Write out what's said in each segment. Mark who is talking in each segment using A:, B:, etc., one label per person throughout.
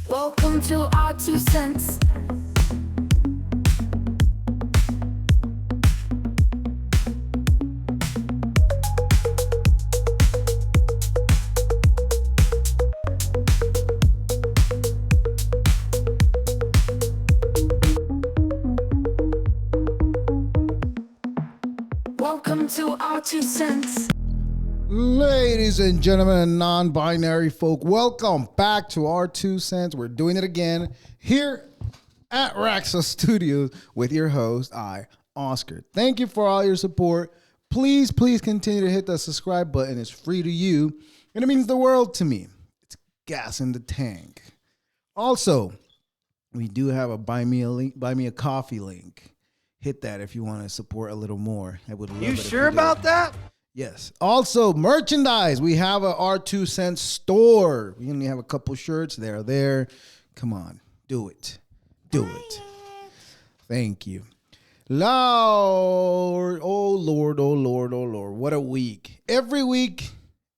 A: Welcome to our 2 cents. Welcome to our 2 cents.
B: Ladies and gentlemen and non-binary folk, welcome back to our 2 cents. We're doing it again here at Raxa Studios with your host, Oscar. Thank you for all your support. Please continue to hit the subscribe button. It's free to you, and it means the world to me. It's gas in the tank. Also, we do have a buy me a coffee link. Hit that if you want to support a little more. I would love it.
C: You
B: if
C: sure
B: did.
C: about that?
B: Yes. Also, merchandise. We have our 2 cent store. We only have a couple shirts. They're there. Come on. Do it. Do it. Thank you. Lord. Oh, Lord. Oh, Lord. Oh, Lord. What a week. Every week,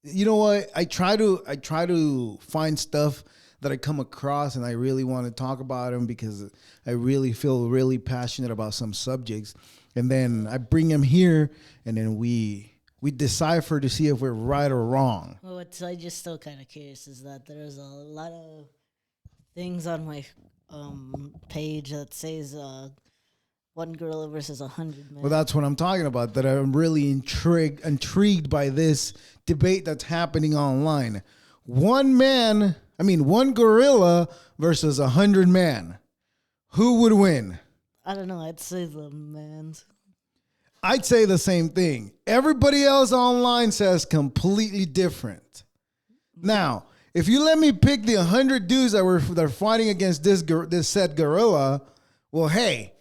B: you know what? I try to find stuff that I come across and I really want to talk about them because I really feel really passionate about some subjects. And then I bring them here and then we decipher to see if we're right or wrong.
D: Well, what I just still kind of curious is that there's a lot of things on my page that says one gorilla versus 100 men.
B: Well, that's what I'm talking about, that I'm really intrigued by this debate that's happening online. One gorilla versus 100 men. Who would win?
D: I don't know. I'd say the man's.
B: I'd say the same thing. Everybody else online says completely different. Now, if you let me pick the 100 dudes that are fighting against this said gorilla, well, hey,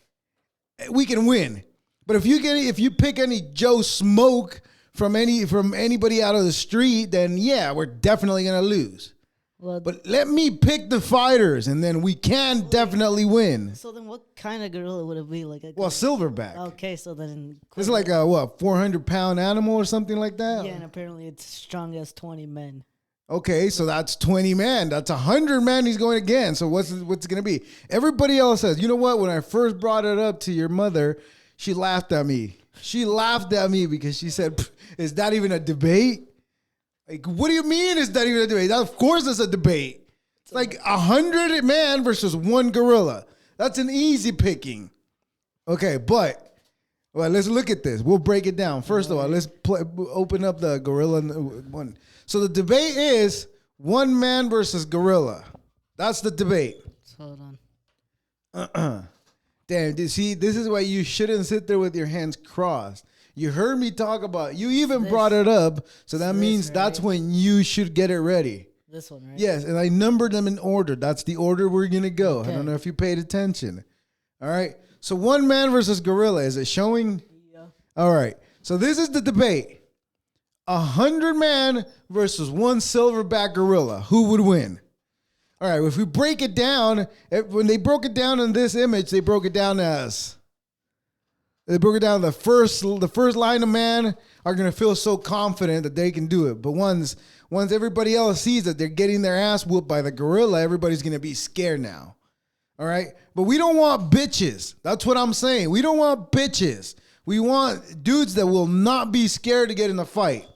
B: we can win. But if you pick any Joe Smoke from anybody out of the street, then yeah, we're definitely gonna lose.
D: Well,
B: But let me pick the fighters, and then we can definitely win.
D: so then what kind of gorilla would it be? Like a
B: Well, silverback.
D: Okay, so then
B: It's like a 400-pound animal or something like that?
D: yeah, and apparently it's strong as 20 men.
B: Okay, so that's 20 men. That's 100 men he's going again. So what's it going to be? Everybody else says, you know what? When I first brought it up to your mother, she laughed at me. She laughed at me because she said, is that even a debate? Like, what do you mean is that even a debate? Of course it's a debate. It's like 100 man versus one gorilla. That's an easy picking. Okay, but let's look at this. We'll break it down. First of all, let's open up the gorilla one. So the debate is one man versus gorilla. That's the debate.
D: Hold on.
B: Damn, see, this is why you shouldn't sit there with your hands crossed. You heard me talk about, you even brought it up, so that means that's when you should get it ready.
D: This one, right?
B: Yes, and I numbered them in order. That's the order we're going to go.
D: Okay.
B: I don't know if you paid attention. All right, so one man versus gorilla. Is it showing?
D: Yeah.
B: All right, so this is the debate. 100 man versus one silverback gorilla. Who would win? All right, if we break it down, when they broke it down in this image, they broke it down as... They broke it down. The first line of man are going to feel so confident that they can do it. But once everybody else sees that they're getting their ass whooped by the gorilla, everybody's going to be scared now. All right? But we don't want bitches. That's what I'm saying. We don't want bitches. We want dudes that will not be scared to get in the fight.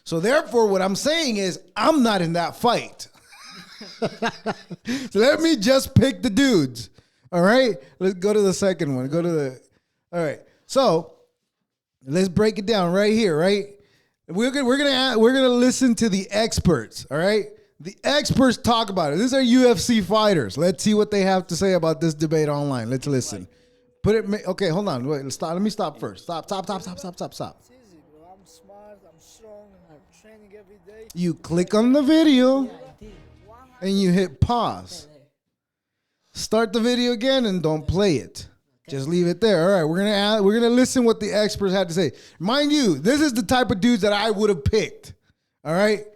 B: So therefore, what I'm saying is I'm not in that fight. So let me just pick the dudes. All right? Let's go to the second one. All right. So let's break it down right here, right? We're gonna listen to the experts, all right? The experts talk about it. These are UFC fighters. Let's see what they have to say about this debate online. Let's listen. Okay, hold on. Wait, stop. Let me stop first. Stop.
E: It's easy, bro. I'm smart, I'm strong, and I'm training every day.
B: You click on the video and you hit pause. Start the video again and don't play it. Just leave it there. All right, we're gonna listen what the experts had to say. Mind you, this is the type of dudes that I would have picked. All right,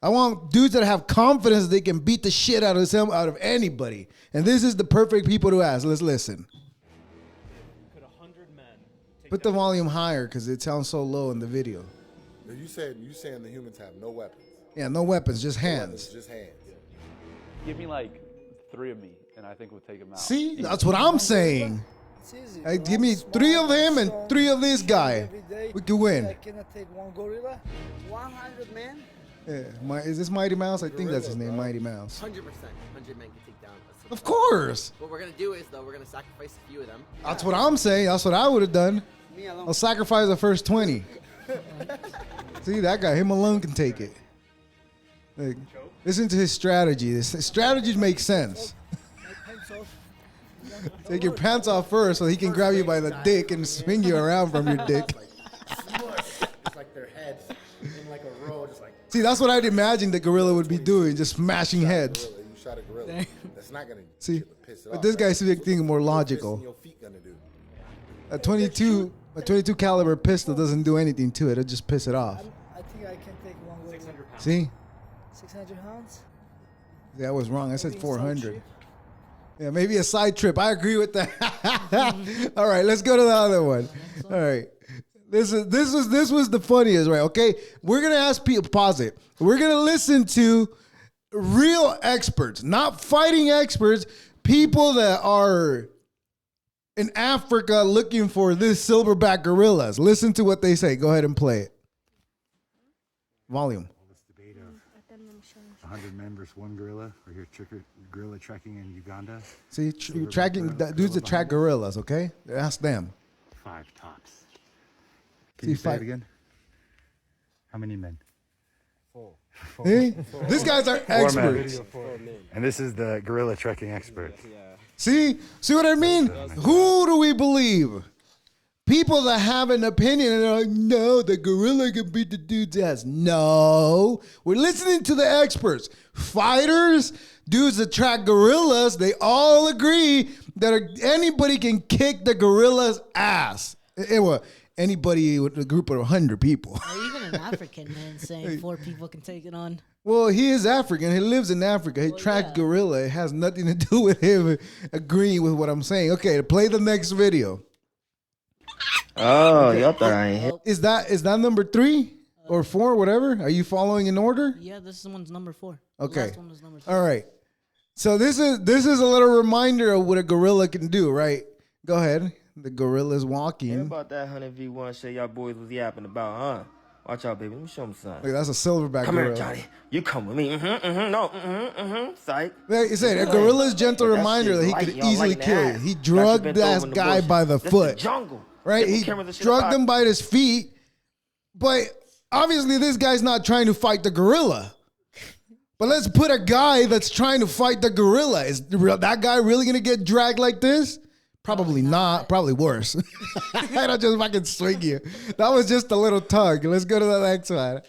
B: I want dudes that have confidence that they can beat the shit out of anybody. And this is the perfect people to ask. Let's listen.
F: Could 100 men take
B: Put the volume higher because it sounds so low in the video.
G: You saying the humans have no weapons?
B: Yeah, no weapons, just hands.
G: Just hands.
F: Give me like
C: 3 of me, and I think we'll take him out.
B: See, that's what I'm saying.
E: It's easy.
B: Hey,
E: bro.
B: give
E: I'm
B: me
E: smart,
B: 3 of him
E: I'm
B: and
E: strong,
B: 3 of this
E: train
B: guy.
E: every day.
B: We can win.
E: I cannot take one gorilla.
H: 100 men?
B: Yeah, is this Mighty Mouse? I think that's his name, Mighty Mouse.
H: 100%. 100 men can take down a
B: Of course.
H: What we're gonna do is, though, we're gonna sacrifice a few of them.
B: That's what I'm saying. That's what I would have done.
H: Me alone.
B: I'll sacrifice the first 20. See, that guy, him alone can take it. Like, listen to his strategy. His strategies make sense. Take your pants off first so he can grab you by the dick and swing you around from your dick.
G: It's like their heads in like a row, just like.
B: See, that's what I'd imagine the gorilla would be doing, just smashing heads.
G: Gorilla, you shot a gorilla. That's not gonna
B: See,
G: piss it
B: but
G: off.
B: this guy's thinking more logical.
G: Your feet gonna do.
B: A 22 caliber pistol doesn't do anything to it. It'll just piss it off.
E: I think I can take one gorilla.
F: 600 pounds.
B: See?
E: 600 pounds?
B: Yeah, I was wrong. I said
E: Maybe
B: 400.
E: side trip.
B: Yeah, maybe a side trip. I agree with that. All right, let's go to the other one. All right. This was the funniest, right? Okay. We're gonna ask people, pause it. We're gonna listen to real experts, not fighting experts, people that are in Africa looking for this silverback gorillas. Listen to what they say. Go ahead and play it. Volume.
I: This debate of 100 men versus one gorilla. We're here gorilla trekking in Uganda.
B: See, tracking dudes that track gorillas. Okay, ask them.
I: 5 tops. Can you say it again? How many men?
G: 4.
B: See? These guys are experts.
I: And this is the gorilla trekking expert.
B: See what I mean? Who do we believe? People that have an opinion and are like, no, the gorilla can beat the dude's ass. No, we're listening to the experts. Fighters, dudes that track gorillas, they all agree that anybody can kick the gorilla's ass. Anybody with a group of 100 people.
D: Or even an African man saying 4 people can take it on.
B: Well, he is African. He lives in Africa. He tracks gorilla. It has nothing to do with him agreeing with what I'm saying. Okay, play the next video.
J: Oh, y'all thought I ain't hit.
B: Is that number 3 or 4, whatever? Are you following in order?
D: Yeah, this one's number 4.
B: Okay.
D: The last one was number 3.
B: All right. So this is a little reminder of what a gorilla can do, right? Go ahead. The gorilla's walking.
J: Hear about that 100v1 shit y'all boys was yapping about, huh? Watch out, baby. Let me show them something.
B: Look, that's a silverback
J: Come
B: gorilla.
J: here, Johnny. You come with me. No, psych.
B: Like you said, a gorilla's gentle
J: That
B: reminder
J: shit
B: that he
J: light,
B: could
J: y'all
B: easily
J: lighting
B: kill you.
J: ass.
B: He
J: Got you
B: drugged
J: bent over
B: that
J: in the
B: guy
J: bush.
B: by the
J: That's
B: foot.
J: The jungle.
B: Right?
J: Different
B: He
J: cameras and shit
B: drugged
J: about-
B: him by his feet. But obviously this guy's not trying to fight the gorilla. But let's put a guy that's trying to fight the gorilla. Is that guy really going to get dragged like this? Probably not. Probably worse. I don't just fucking swing you. That was just a little tug. Let's go to the next one.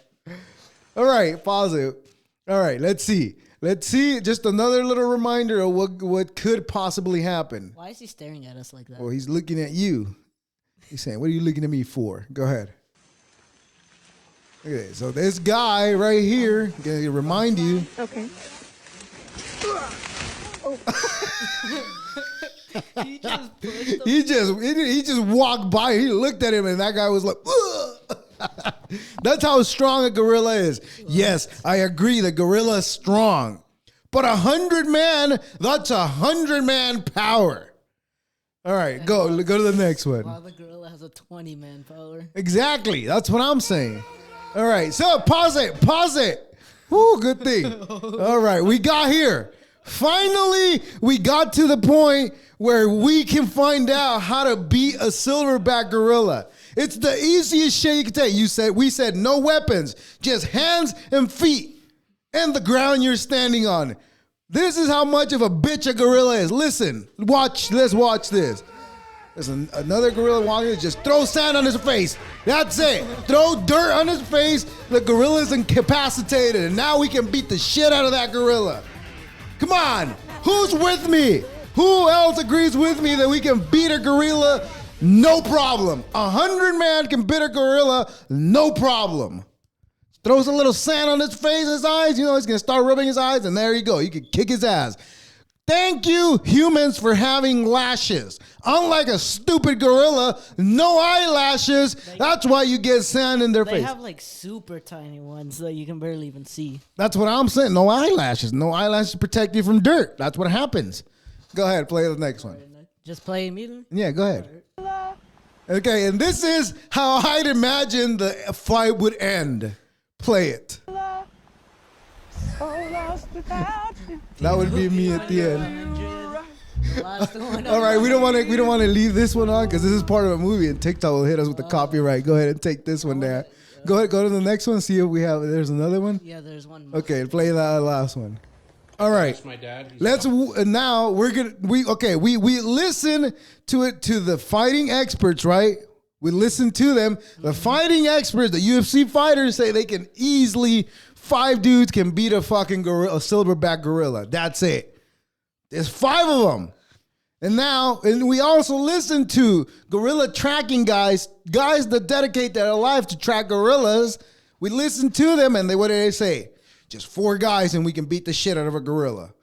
B: All right, pause it. All right, let's see. Just another little reminder of what could possibly happen.
D: Why is he staring at us like that?
B: Well, he's looking at you. He's saying, what are you looking at me for? Go ahead. Okay, so this guy right here, gonna remind you.
A: Okay.
D: He just pushed him.
B: He just walked by. He looked at him, and that guy was like, ugh. That's how strong a gorilla is. Yes, I agree. The gorilla is strong, but 100 man, that's 100 man power. All right, go to the next one.
D: While the gorilla has a 20-man power.
B: Exactly. That's what I'm saying. All right, so pause it. Woo, good thing. All right, we got here. Finally, we got to the point where we can find out how to beat a silverback gorilla. It's the easiest shit you can take. We said no weapons, just hands and feet and the ground you're standing on. This is how much of a bitch a gorilla is. Listen, let's watch this. There's another gorilla walking, just throw sand on his face. That's it. Throw dirt on his face. The gorilla's incapacitated, and now we can beat the shit out of that gorilla. Come on, who's with me? Who else agrees with me that we can beat a gorilla? No problem. 100 man can beat a gorilla, no problem. Throws a little sand on his face, his eyes, he's gonna start rubbing his eyes, and there you go. You can kick his ass. Thank you, humans, for having lashes. Unlike a stupid gorilla, no eyelashes. That's why you get sand in their
D: They
B: face.
D: have like super tiny ones that you can barely even see.
B: That's what I'm saying. No eyelashes. No eyelashes protect you from dirt. That's what happens. Go ahead, play the next one.
D: Just play immediately?
B: Yeah, go ahead. Okay, and this is how I'd imagine the fight would end. Play it. That would be me at the end. All right, we don't want to leave this one on because this is part of a movie, and TikTok will hit us with the copyright. Go ahead and take this one down. Go ahead, go to the next one. See if we have. There's another one.
D: Yeah, there's one more.
B: Okay, play that last one. All right.
K: My dad.
B: Let's now we listen to it to the fighting experts, right? We listen to them. The fighting experts, the UFC fighters say they can easily 5 dudes can beat a fucking gorilla, a silverback gorilla. That's it. There's 5 of them. And we also listen to gorilla tracking guys that dedicate their life to track gorillas. We listen to them and what do they say? Just 4 guys and we can beat the shit out of a gorilla.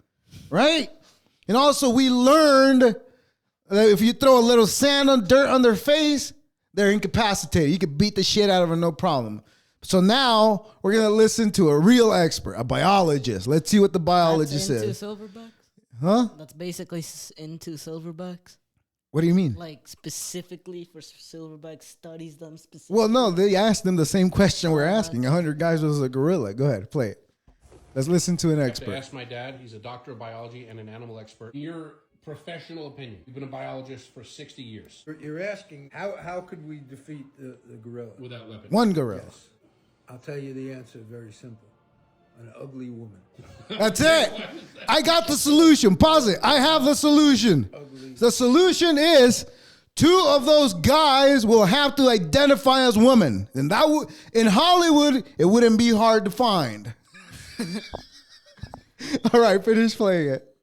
B: Right? And also we learned that if you throw a little sand and dirt on their face, they're incapacitated. You can beat the shit out of them, no problem. So now we're going to listen to a real expert, a biologist. Let's see what the biologist
D: That's
B: says.
D: into silverbacks?
B: Huh?
D: That's basically into silverbacks?
B: What do you mean?
D: Like specifically for silverbacks, studies them specifically?
B: Well, no, they asked them the same question we're asking. 100 guys versus a gorilla. Go ahead, play it. Let's listen to an expert.
K: I asked my dad. He's a doctor of biology and an animal expert. Your professional opinion. You've been a biologist for 60 years.
G: You're asking, how could we defeat the gorilla?
K: Without weapons.
B: One gorilla.
G: Yes. I'll tell you the answer, very simple. An ugly woman.
B: That's it. I got the solution. Pause it. I have the solution. The solution is 2 of those guys will have to identify as women. And that in Hollywood, it wouldn't be hard to find. All right, finish playing it.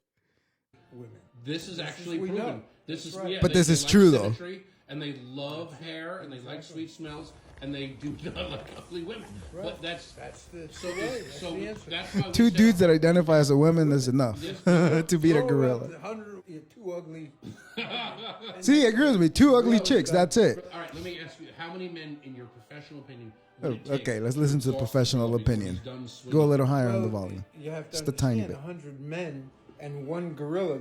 K: This is actually proven. This is right.
B: But this is true though.
K: And they love hair and they like sweet smells and they do not like ugly women. Right. But that's the way. So that's why
B: 2 dudes that identify as a woman is enough to beat a gorilla.
G: 2 ugly.
B: See, it agrees with me. 2 ugly chicks. That's it.
K: All right, let me ask you: how many men, in your professional opinion?
B: Okay, let's listen to the professional opinion. Go a little higher on the volume.
G: You have to
B: just a tiny bit.
G: 100 men and 1 gorilla.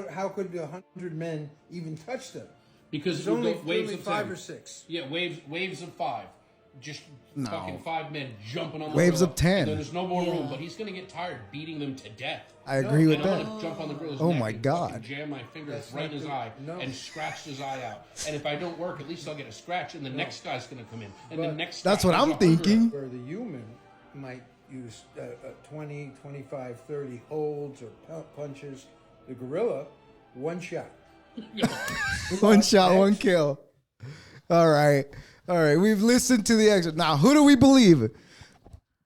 G: How could 100 men even touch them?
K: Because
G: there's only
K: waves of
G: 5
K: 10.
G: or 6.
K: Yeah, waves of 5. Just fucking 5 men jumping on the
B: waves
K: gorilla.
B: of 10.
K: And then there's no more room, but he's gonna get tired beating them to death.
B: I agree with
K: and
B: that.
K: I'm gonna jump on the gorilla's
B: Oh
K: neck
B: my
K: and
B: God.
K: fucking jam my fingers right in his eye and scratch his eye out. And if I don't work, at least I'll get a scratch, and the next guy's gonna come in, and the next.
B: That's what
K: guy
B: I'm thinking.
G: Where the human might use 20, 25, 30 holds or punches. The gorilla, 1 shot.
B: 1 shot, 1 kill. All right. We've listened to the expert. Now, who do we believe?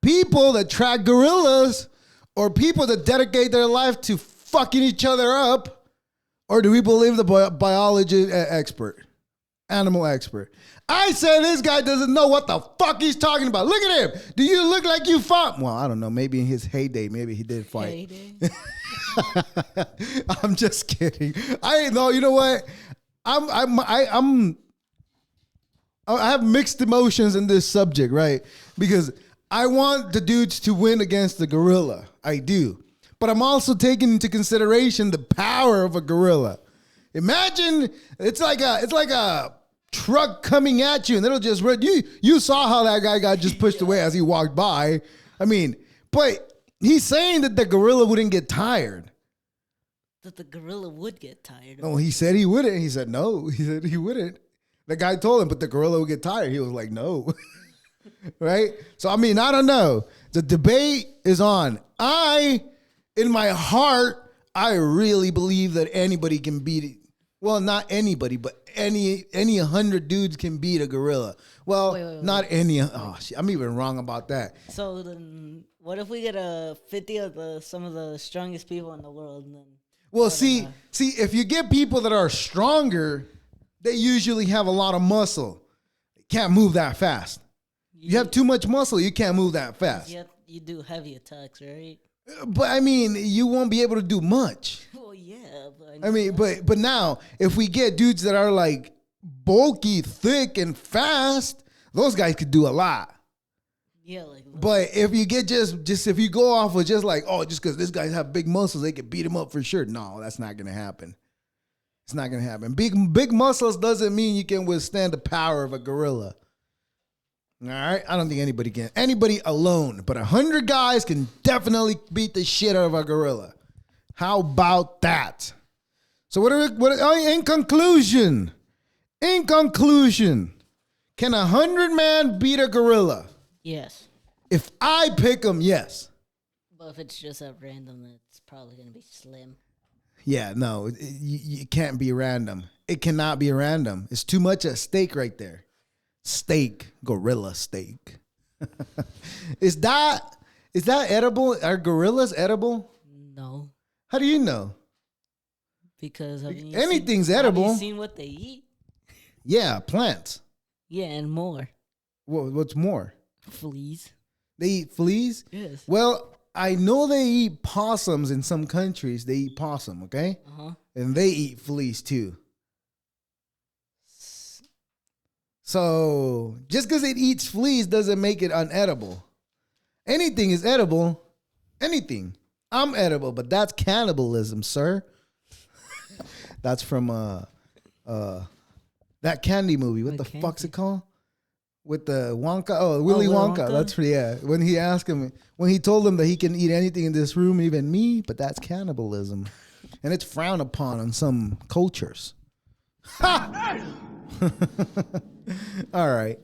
B: People that track gorillas or people that dedicate their life to fucking each other up? Or do we believe the biology expert, animal expert? I say this guy doesn't know what the fuck he's talking about. Look at him. Do you look like you fought? Well, I don't know. Maybe in his heyday, maybe he did fight. I'm just kidding. I know. You know what? I have mixed emotions in this subject, right? Because I want the dudes to win against the gorilla. I do. But I'm also taking into consideration the power of a gorilla. Imagine it's like a truck coming at you and it'll just run. You saw how that guy got just pushed away as he walked by. I mean, but he's saying that the gorilla wouldn't get tired.
D: That the gorilla would get tired.
B: No, he said he wouldn't. He said no. He said he wouldn't. The guy told him, but the gorilla would get tired. He was like, no. Right? So, I mean, I don't know. The debate is on. In my heart, I really believe that anybody can beat it. Well, not anybody, but any 100 dudes can beat a gorilla. Well, wait. Not any. Oh, shit, I'm even wrong about that.
D: So then, what if we get 50 of some of the strongest people in the world? And then
B: well, see, if you get people that are stronger, they usually have a lot of muscle. They can't move that fast. You have too much muscle, you can't move that fast.
D: You do heavy attacks, right?
B: But I mean, you won't be able to do much.
D: Well, yeah, but
B: I mean, but now if we get dudes that are like bulky, thick, and fast, those guys could do a lot.
D: yeah, like
B: But if you get just if you go off with just like, oh, just because this guys have big muscles, they could beat him up for sure. No, that's not gonna happen. It's not gonna happen. Big muscles doesn't mean you can withstand the power of a gorilla. All right, I don't think anybody can. Anybody alone, but 100 guys can definitely beat the shit out of a gorilla. How about that? So in conclusion, can 100 man beat a gorilla?
D: yes.
B: If I pick them, yes.
D: But if it's just at random, it's probably gonna be slim.
B: Yeah, no, it can't be random. It cannot be random. It's too much at stake right there. Steak, gorilla steak. Is that edible? Are gorillas edible?
D: No,
B: How do you know?
D: because
B: Anything's
D: Have
B: edible.
D: you seen what they eat?
B: Yeah, plants.
D: Yeah, and more
B: What's more?
D: fleas.
B: They eat fleas?
D: Yes.
B: Well, I know they eat possums in some countries. They eat possum, okay? And they eat fleas too. So just because it eats fleas doesn't make it unedible. Anything is edible. Anything. I'm edible, but that's cannibalism, sir. That's from that candy movie. What the fuck's it called? With the Wonka. Oh, Willy Wonka. That's when he asked him, when he told him that he can eat anything in this room, even me, but that's cannibalism. And it's frowned upon in some cultures. Ha! All right.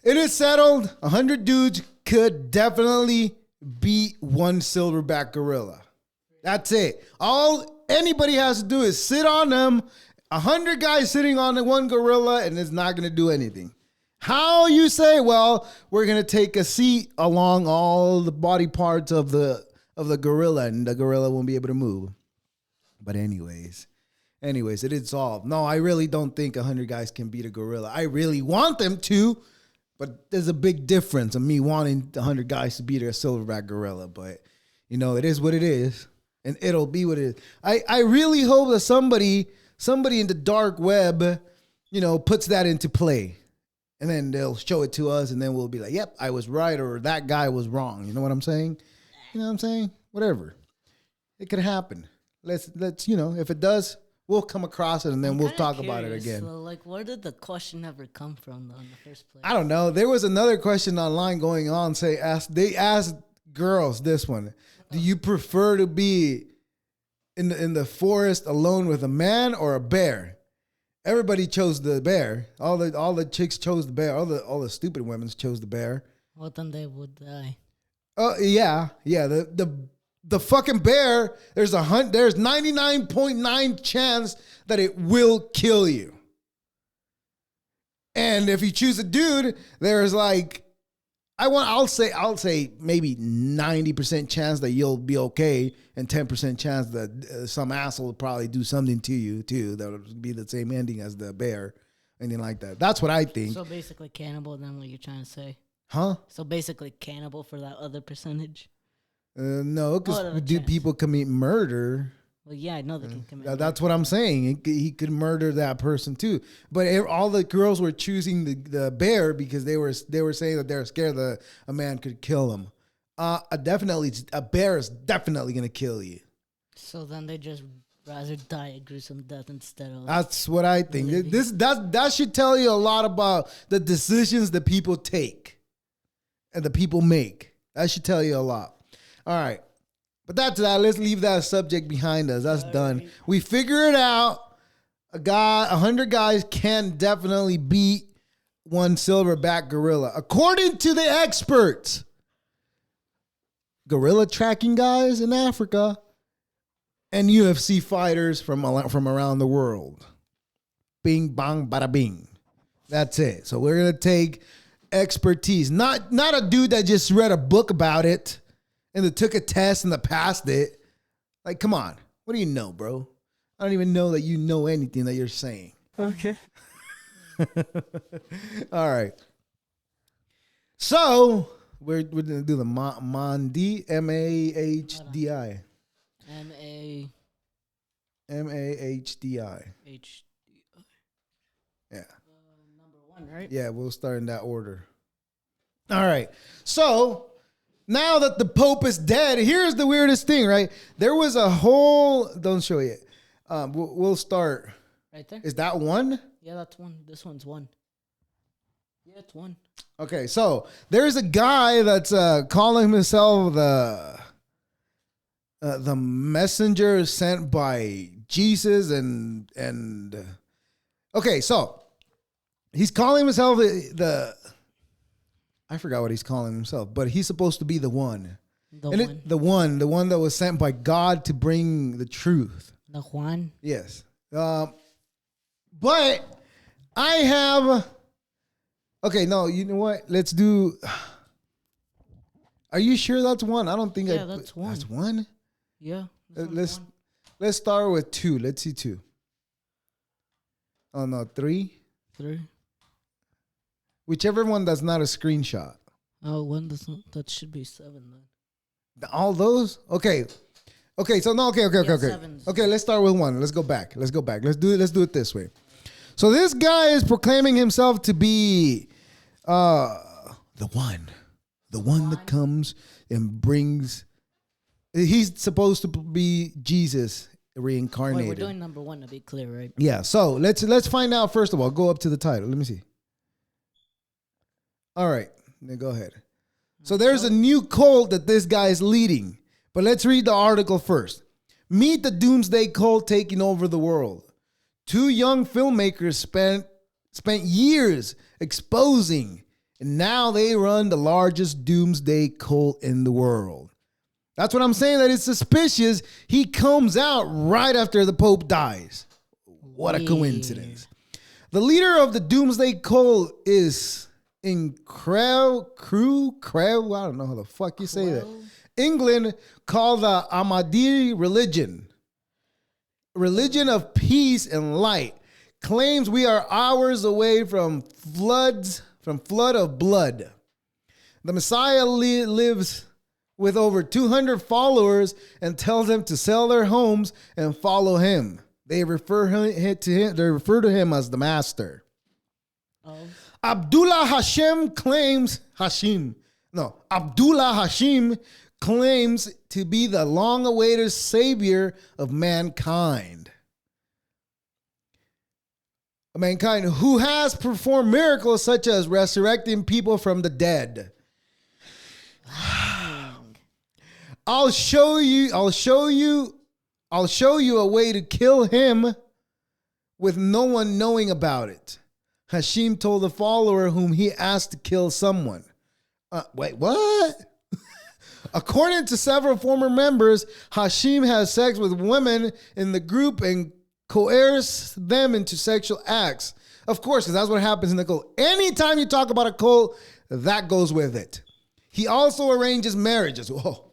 B: It is settled. 100 dudes could definitely beat one silverback gorilla. That's it. All anybody has to do is sit on them. 100 guys sitting on the one gorilla, and it's not going to do anything. How you say? Well, we're going to take a seat along all the body parts of the gorilla, and the gorilla won't be able to move. But anyways, it is solved. No, I really don't think 100 guys can beat a gorilla. I really want them to, but there's a big difference of me wanting 100 guys to beat a silverback gorilla. But, it is what it is, and it'll be what it is. I really hope that somebody in the dark web, puts that into play. And then they'll show it to us, and then we'll be like, yep, I was right, or that guy was wrong. You know what I'm saying? Whatever. It could happen. Let's if it does, we'll come across it, and then we'll talk about it again.
D: So, where did the question ever come from, though, in the first place?
B: I don't know. There was another question online going on. They asked girls this one: do you prefer to be in the forest alone with a man or a bear? Everybody chose the bear. All the chicks chose the bear. All the stupid women chose the bear.
D: Well, then they would die.
B: Oh yeah. The fucking bear. There's 99.9 chance that it will kill you. And if you choose a dude, there's I'll say maybe 90% chance that you'll be okay, and 10% chance that some asshole will probably do something to you too. That would be the same ending as the bear, anything like that. That's what I think.
D: So basically, cannibal. Then what you're trying to say?
B: Huh?
D: So basically, cannibal for that other percentage.
B: No, because people commit murder.
D: Well, yeah, I know they can commit.
B: That's what I'm saying. He could murder that person too. But all the girls were choosing the bear because they were saying that they're scared that a man could kill them. A bear is definitely gonna kill you.
D: So then they just rather die a gruesome death instead of.
B: That's what I think. That should tell you a lot about the decisions that people take and the people make. That should tell you a lot. All right. But that's that. Let's leave that subject behind us. That's done. We figured out 100 guys can definitely beat one silverback gorilla. According to the experts, gorilla tracking guys in Africa and UFC fighters from around the world. Bing, bang, bada, bing. That's it. So we're going to take expertise. Not a dude that just read a book about it and that took a test and that passed it. Come on. What do you know, bro? I don't even know that you know anything that you're saying.
J: Okay.
B: All right. So, We're gonna do the Mahdi, M-A-H-D-I.
D: M-A-H-D-I.
B: M-A-H-D-I. Yeah.
D: Number 1, right?
B: Yeah, we'll start in that order. All right. So now that the Pope is dead, here's the weirdest thing, right? There was a whole. Don't show it. We'll start.
D: Right there?
B: Is that one?
D: Yeah, that's 1. This one's 1. Yeah, it's 1.
B: Okay, so there's a guy that's calling himself the messenger sent by Jesus and okay, so he's calling himself the I forgot what he's calling himself, but he's supposed to be the one. The one that was sent by God to bring the truth.
D: The Juan?
B: Yes. But I have okay, no, you know what? Let's do. Are you sure that's 1? I don't think.
D: Yeah, that's 1.
B: That's 1.
D: Yeah.
B: Let's start with 2. Let's see 2. Oh no, 3.
D: 3.
B: Whichever one that's not a screenshot.
D: Oh, 1 doesn't. That should be 7 then.
B: All those? Okay. Okay. So no. Okay.
D: Sevens.
B: Okay. Let's start with 1. Let's go back. Let's do it this way. So this guy is proclaiming himself to be the one that comes and brings. He's supposed to be Jesus reincarnated.
D: Wait, we're doing number 1 to be clear, right?
B: Yeah. So let's find out first of all. Go up to the title. Let me see. All right. Then go ahead. So there's a new cult that this guy is leading. But let's read the article first. Meet the doomsday cult taking over the world. 2 young filmmakers spent years exposing, and now they run the largest doomsday cult in the world. That's what I'm saying, that it's suspicious. He comes out right after the Pope dies. What a coincidence. The leader of the doomsday cult is I don't know how the fuck you say that. England, called the Mahdi religion of peace and light, claims we are hours away from flood of blood. The Messiah lives with over 200 followers and tells them to sell their homes and follow him. They refer to him as the master.
D: Oh.
B: Abdullah Hashim claims to be the long-awaited savior of mankind. Who has performed miracles such as resurrecting people from the dead. I'll show you a way to kill him with no one knowing about it. Hashim told the follower whom he asked to kill someone. Wait, what? According to several former members, Hashim has sex with women in the group and coerce them into sexual acts. Of course, because that's what happens in the cult. Anytime you talk about a cult, that goes with it. He also arranges marriages. Whoa.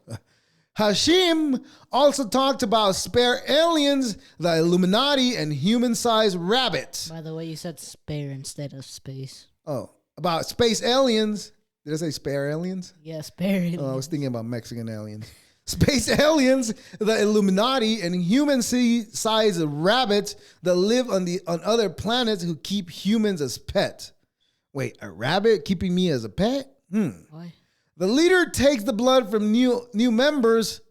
B: Hashim also talked about spare aliens, the Illuminati, and human-sized rabbits.
D: By the way, you said spare instead of space.
B: Oh, about space aliens. Did I say spare aliens?
D: Yeah, spare aliens.
B: Oh, I was thinking about Mexican aliens. Space aliens, the Illuminati, and human-sized rabbits that live on other planets who keep humans as pets. Wait, a rabbit keeping me as a pet?
D: Why?
B: The leader takes the blood from new members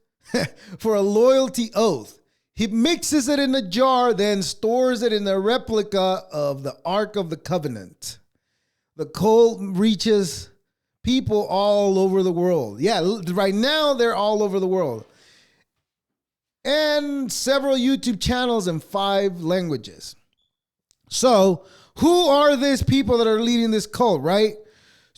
B: for a loyalty oath. He mixes it in a jar, then stores it in a replica of the Ark of the Covenant. The cult reaches people all over the world. Yeah, right now they're all over the world. And several YouTube channels in 5 languages. So, who are these people that are leading this cult, right?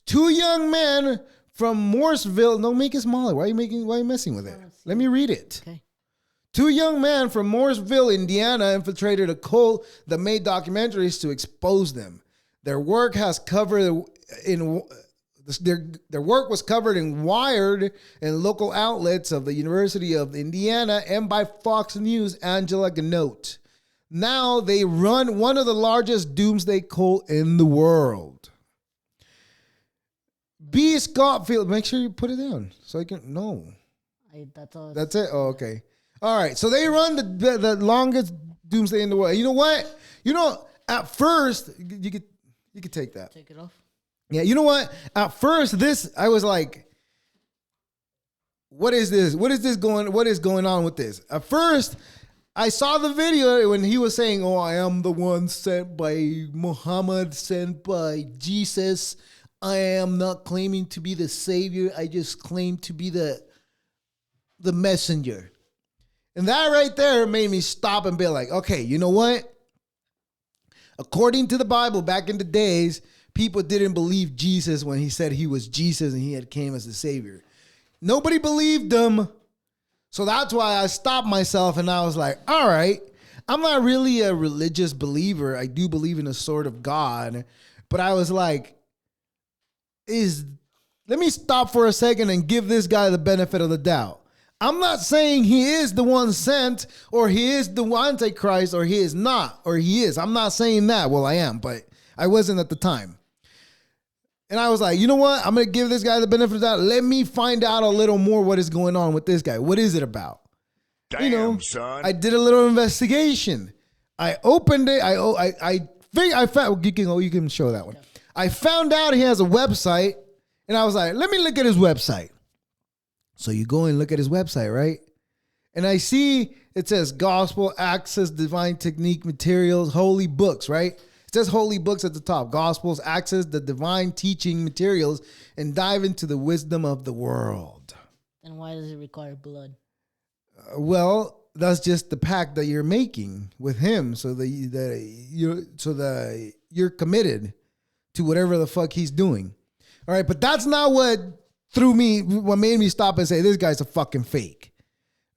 B: 2 young men from Mooresville. No, make it smaller. Why are you messing with it? Let me read it. Okay. 2 young men from Mooresville, Indiana, infiltrated a cult that made documentaries to expose them. Their work was covered in Wired and local outlets of the University of Indiana and by Fox News, Angela Ganote. Now they run one of the largest doomsday cult in the world. B. Scottfield. Make sure you put it down so I can. No.
D: That's all.
B: That's it? Oh, okay. All right. So they run the longest doomsday in the world. You know what? At first, you could take that.
D: Take it off.
B: Yeah, you know what? At first, I was like, what is this? What is going on with this? At first, I saw the video when he was saying, "Oh, I am the one sent by Muhammad, sent by Jesus. I am not claiming to be the savior. I just claim to be the messenger." And that right there made me stop and be like, okay, you know what? According to the Bible, back in the days, people didn't believe Jesus when he said he was Jesus and he had came as the savior. Nobody believed him. So that's why I stopped myself and I was like, all right, I'm not really a religious believer. I do believe in a sort of God. But I was like, let me stop for a second and give this guy the benefit of the doubt. I'm not saying he is the one sent or he is the Antichrist or he is not or he is. I'm not saying that. Well, I am, but I wasn't at the time. And I was like, you know what? I'm going to give this guy the benefit of the doubt. Let me find out a little more what is going on with this guy. What is it about?
L: Damn, son.
B: I did a little investigation. I opened it. I found, you can show that one. I found out he has a website and I was like, let me look at his website. So you go and look at his website, right? And I see it says gospel, access, divine technique, materials, holy books, right? It says holy books at the top. Gospels, access, the divine teaching materials, and dive into the wisdom of the world.
D: And why does it require blood?
B: Well, that's just the pact that you're making with him, so that you're committed to whatever the fuck he's doing. All right, but that's not what made me stop and say this guy's a fucking fake.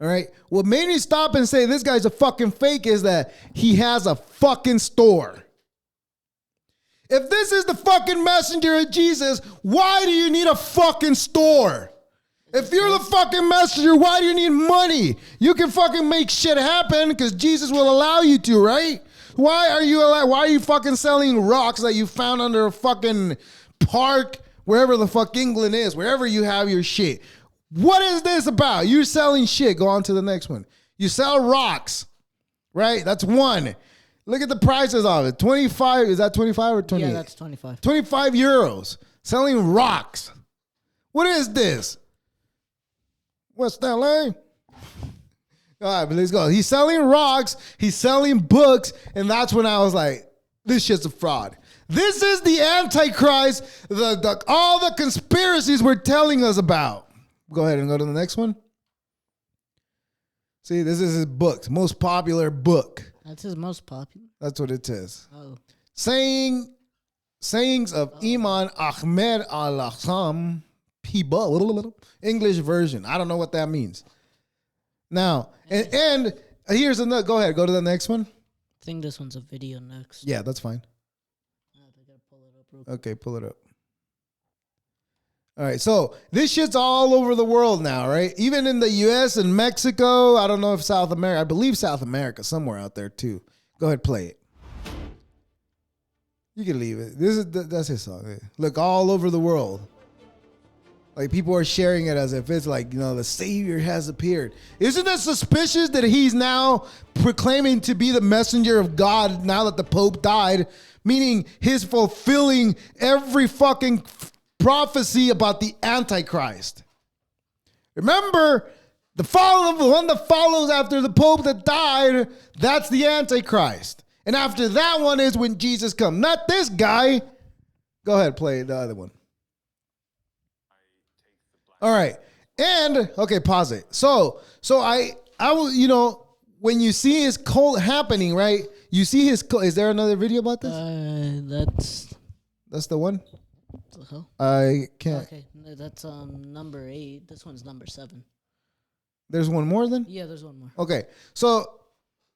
B: All right, what made me stop and say this guy's a fucking fake is that he has a fucking store. If this is the fucking messenger of Jesus, why do you need a fucking store? If you're the fucking messenger, why do you need money? You can fucking make shit happen because Jesus will allow you to, right? Why are you fucking selling rocks that you found under a fucking park, wherever the fuck England is, wherever you have your shit? What is this about? You're selling shit. Go on to the next one. You sell rocks, right? That's one. Look at the prices of it. 25, is that 25 or 28?
D: Yeah, that's 25.
B: 25 euros. Selling rocks. What is this? West LA? All right, but let's go. He's selling rocks. He's selling books. And that's when I was like, this shit's a fraud. This is the Antichrist, all the conspiracies we're telling us about. Go ahead and go to the next one. See, this is his book, most popular book.
D: That's his most popular.
B: That's what it says.
D: Oh.
B: Sayings of Imam Ahmed al-Ahsam, English version. I don't know what that means. Now, and here's another. Go ahead. Go to the next one.
D: I think this one's a video next.
B: Yeah, that's fine.
D: I gotta pull it up real quick.
B: Okay, pull it up. All right, so this shit's all over the world now, right? Even in the U.S. and Mexico. I don't know if South America. I believe South America, somewhere out there too. Go ahead, play it. You can leave it. That's his song. Look, all over the world. Like people are sharing it as if it's like, the Savior has appeared. Isn't it suspicious that he's now proclaiming to be the messenger of God now that the Pope died? Meaning he's fulfilling every fucking prophecy about the Antichrist. Remember, the one that follows after the Pope that died, that's the Antichrist. And after that one is when Jesus comes. Not this guy. Go ahead, play the other one. All right. And, okay, pause it. So I will, when you see his cult happening, right? You see his cult. Is there another video about this? That's the one?
D: The hell?
B: I can't.
D: Okay, no, that's number 8. This one's number 7.
B: There's one more then?
D: Yeah, there's one more.
B: Okay. So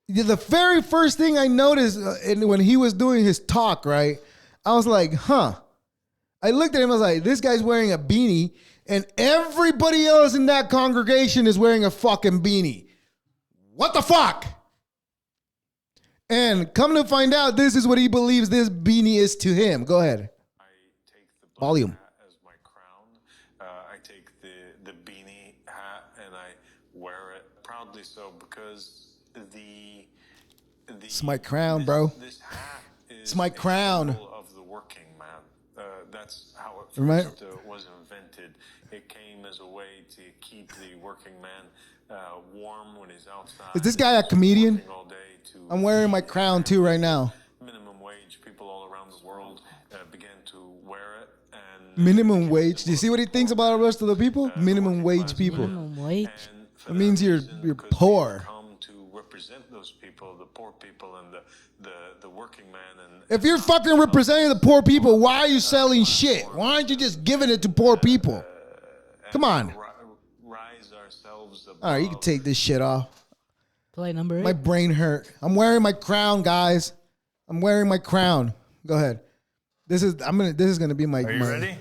B: the very first thing I noticed when he was doing his talk, right? I was like, huh. I looked at him, I was like, this guy's wearing a beanie, and everybody else in that congregation is wearing a fucking beanie. What the fuck? And come to find out, this is what he believes this beanie is to him. Go ahead. Volume.
M: As my crown proudly so, because
B: It's my crown, bro.
M: This hat is
B: It's my crown.
M: a symbol of the working man. That's how it
B: Right.
M: first was invented. It came as a way to keep the working man warm when he's outside.
B: Is this guy a comedian?
M: Working all day to
B: I'm wearing my crown too right now.
M: minimum wage. People all around the world began to wear it. And
B: Minimum wage. Do you see what he thinks about the rest of the people? Minimum wage people.
D: Minimum wage.
B: It means you're poor.
M: come to represent those people, the poor people and the working man. And
B: If you're fucking representing the poor people, why are you selling shit? Why aren't you just giving it to poor people? Come on.
M: rise ourselves above.
B: All right, you can take this shit off.
D: Play number 8.
B: My brain hurt. I'm wearing my crown, guys. I'm wearing my crown. Go ahead. This is gonna be my.
M: Are you ready?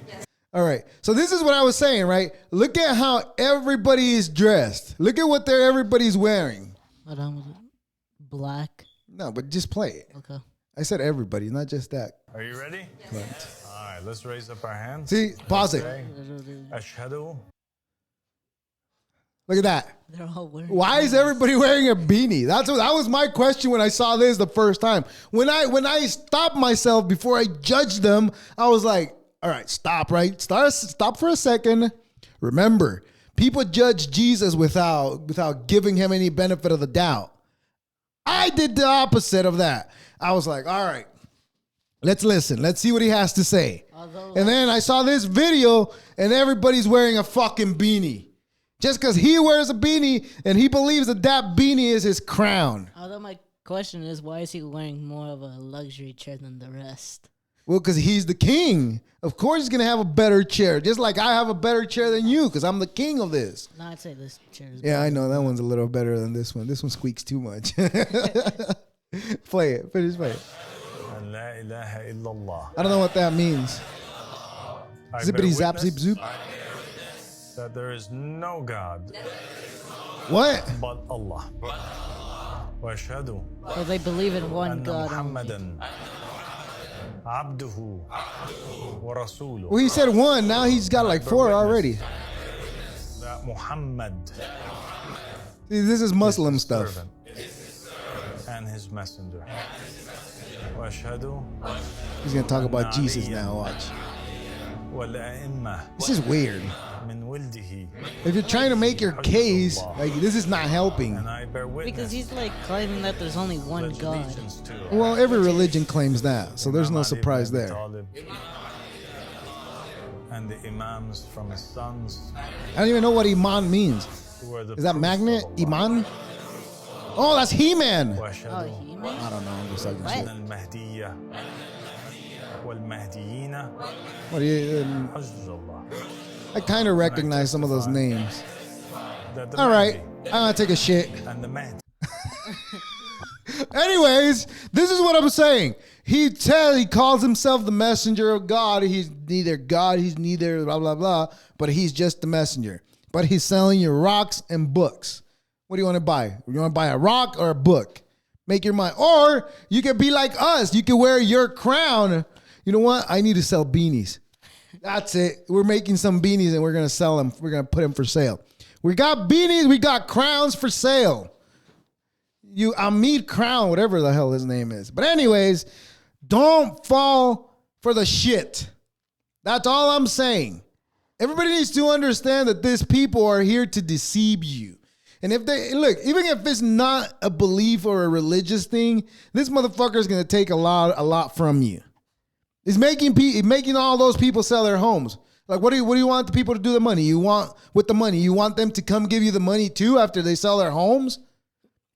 B: All right. So this is what I was saying, right? Look at how everybody is dressed. Look at what everybody's wearing.
D: What was it? Black.
B: No, but just play it.
D: Okay.
B: I said everybody, not just that.
M: Are you ready?
B: Right.
M: All right, let's raise up our hands.
B: See, pause it.
M: Ashhadu.
B: Look at that.
D: They're all wearing.
B: Why is everybody wearing a beanie? That was my question when I saw this the first time. When I stopped myself before I judged them, I was like, all right, stop, right? Stop for a second. Remember, people judge Jesus without giving him any benefit of the doubt. I did the opposite of that. I was like, all right, let's listen. Let's see what he has to say. And then I saw this video and everybody's wearing a fucking beanie. Just because he wears a beanie and he believes that beanie is his crown.
D: Although my question is, why is he wearing more of a luxury chair than the rest?
B: Well, because he's the king. Of course he's going to have a better chair. Just like I have a better chair than you because I'm the king of this.
D: No, I'd say this chair is
B: Yeah, I know. That one's a little better than this one. This one squeaks too much. Play it. Finish play it.
M: La ilaha illallah.
B: I don't know what that means. Zippity zap zip zoop.
M: That there is no God.
B: What?
M: But Allah. وأشهد
D: So they believe in one
M: أن
D: God.
M: محمدا عبده ورسوله.
B: Well, he said one. Now he's got like 4 already.
M: That Muhammad.
B: See, this is Muslim stuff.
M: And his messenger. وأشهد
B: He's going to talk about Jesus now. Watch.
M: والأئمة.
B: This is weird.
M: من ولده.
B: If you're trying to make your case, like this is not helping.
M: And I bear witness.
D: Because he's like claiming that there's only one God.
B: Well, every religion claims that, so there's no surprise there.
M: And the imams from his sons.
B: I don't even know what Iman means. Is that magnet? Iman? Oh, that's He-Man.
D: Oh, He-Man?
B: I don't know. I'm just talking shit. What do you? I kind of recognize some of those names. All right, I'm gonna take a shit. Anyways, this is what I'm saying. He calls himself the messenger of God. He's neither God, he's neither blah blah blah, but he's just the messenger. But he's selling you rocks and books. What do you want to buy? You want to buy a rock or a book? Make your mind. Or you could be like us. You could wear your crown. You know what? I need to sell beanies. That's it. We're making some beanies and we're going to sell them. We're going to put them for sale. We got beanies. We got crowns for sale. Amit Crown, whatever the hell his name is. But anyways, don't fall for the shit. That's all I'm saying. Everybody needs to understand that these people are here to deceive you. And if they look, even if it's not a belief or a religious thing, this motherfucker is going to take a lot from you. He's making all those people sell their homes. Like, what do you want the people to do the money? You want them to come give you the money too after they sell their homes?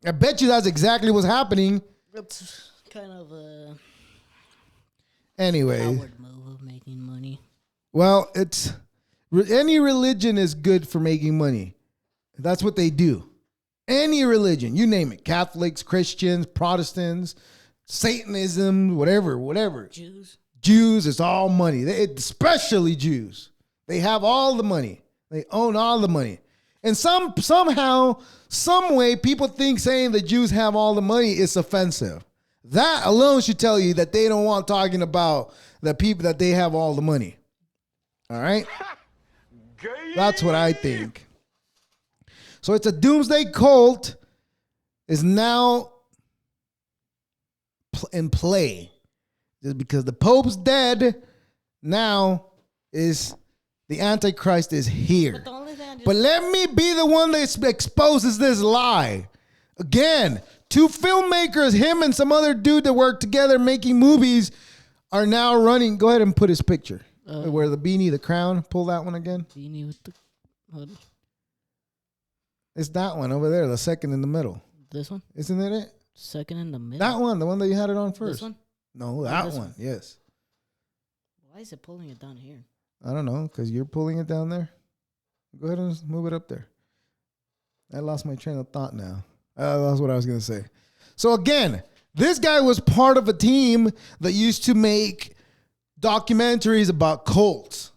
B: I bet you that's exactly what's happening.
D: That's kind of a
B: anyway
D: coward move of making money.
B: Well, any religion is good for making money. That's what they do. Any religion, you name it. Catholics, Christians, Protestants, Satanism, whatever. Jews, it's all money. Especially Jews. They have all the money. They own all the money. And somehow, some way, people think saying the Jews have all the money is offensive. That alone should tell you that they don't want talking about the people that they have all the money. All right? That's what I think. So it's a doomsday cult is now in play. Just because the Pope's dead, now is the Antichrist is here. But let me be the one that exposes this lie. Again, two filmmakers, him and some other dude that work together making movies, are now running. Go ahead and put his picture. Where the beanie, the crown. Pull that one again.
D: Beanie with the hood.
B: It's that one over there, the second in the middle.
D: This one?
B: Isn't it it?
D: Second in the middle?
B: That one, the one that you had it on first.
D: This one?
B: No, that one. Yes.
D: Why is it pulling it down here?
B: I don't know, because you're pulling it down there. Go ahead and move it up there. I lost my train of thought now. That's what I was going to say. So again, this guy was part of a team that used to make documentaries about cults.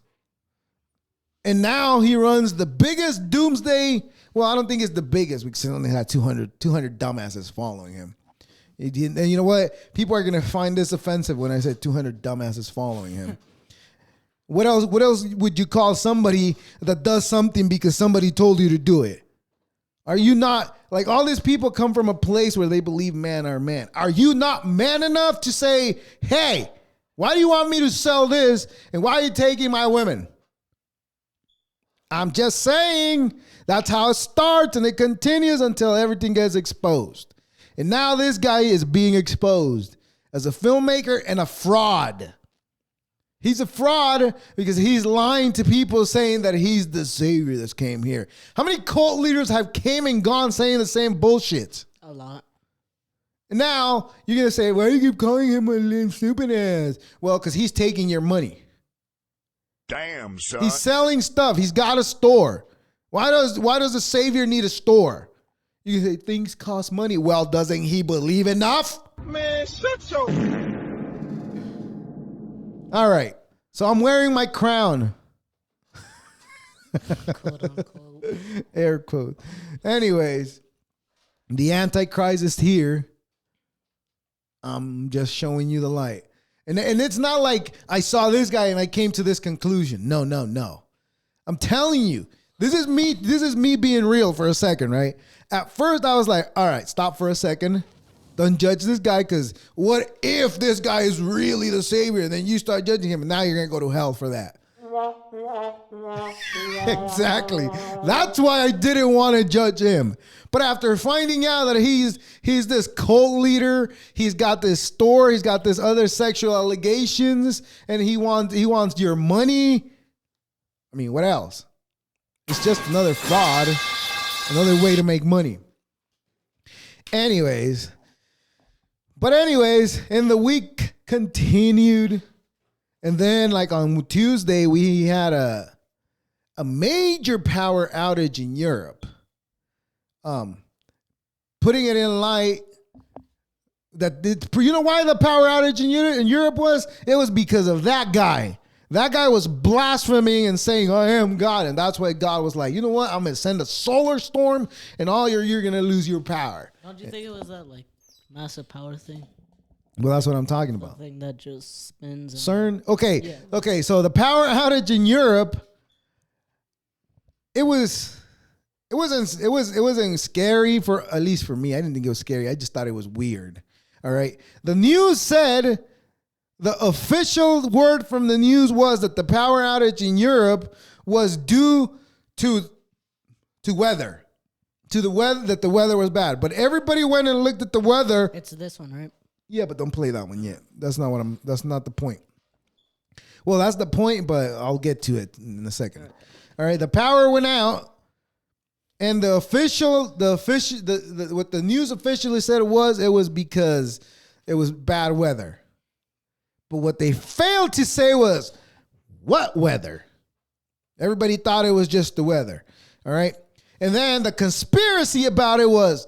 B: And now he runs the biggest doomsday. Well, I don't think it's the biggest because he only had 200 dumbasses following him. And you know what? People are going to find this offensive when I said 200 dumbasses following him. What else would you call somebody that does something because somebody told you to do it? Are you not, like, all these people come from a place where they believe man are man. Are you not man enough to say, hey, why do you want me to sell this? And why are you taking my women? I'm just saying that's how it starts and it continues until everything gets exposed. And now this guy is being exposed as a filmmaker and a fraud. He's a fraud because he's lying to people saying that he's the savior that's came here. How many cult leaders have came and gone saying the same bullshit?
D: A lot.
B: And now you're going to say, why do you keep calling him a little stupid ass? Well, because he's taking your money.
L: Damn, son.
B: He's selling stuff. He's got a store. Why does the savior need a store? You say things cost money. Well, doesn't he believe enough?
L: Man, shut your...
B: All right. So I'm wearing my crown.
D: Quote unquote.
B: Air quote. Anyways, the Antichrist is here. I'm just showing you the light. And it's not like I saw this guy and I came to this conclusion. No. I'm telling you, this is me being real for a second, right? At first I was like, all right, stop for a second. Don't judge this guy, because what if this guy is really the savior and then you start judging him and now you're going to go to hell for that? Exactly. That's why I didn't want to judge him. But after finding out that he's this cult leader, he's got this store, he's got this other sexual allegations, and he wants your money. I mean, what else? It's just another fraud, another way to make money. Anyways, and the week continued. And then, like, on Tuesday, we had a major power outage in Europe. Putting it in light, you know why the power outage in Europe was? It was because of that guy. That guy was blaspheming and saying, I am God. And that's why God was like, you know what? I'm going to send a solar storm and you're going to lose your power.
D: Don't you think it was that, like, massive power thing?
B: Well, that's what I'm talking about.
D: Something that just spins.
B: CERN. Okay.
D: Yeah.
B: Okay. So the power outage in Europe, it wasn't scary, for at least for me. I didn't think it was scary. I just thought it was weird. All right. The news said, the official word from the news was that the power outage in Europe was due to weather. To the weather, that the weather was bad. But everybody went and looked at the weather.
D: It's this one, right?
B: Yeah, but don't play that one yet. That's not the point. Well, that's the point, but I'll get to it in a second. All right, the power went out, and what the news officially said it was because it was bad weather. But what they failed to say was what weather? Everybody thought it was just the weather. All right. And then the conspiracy about it was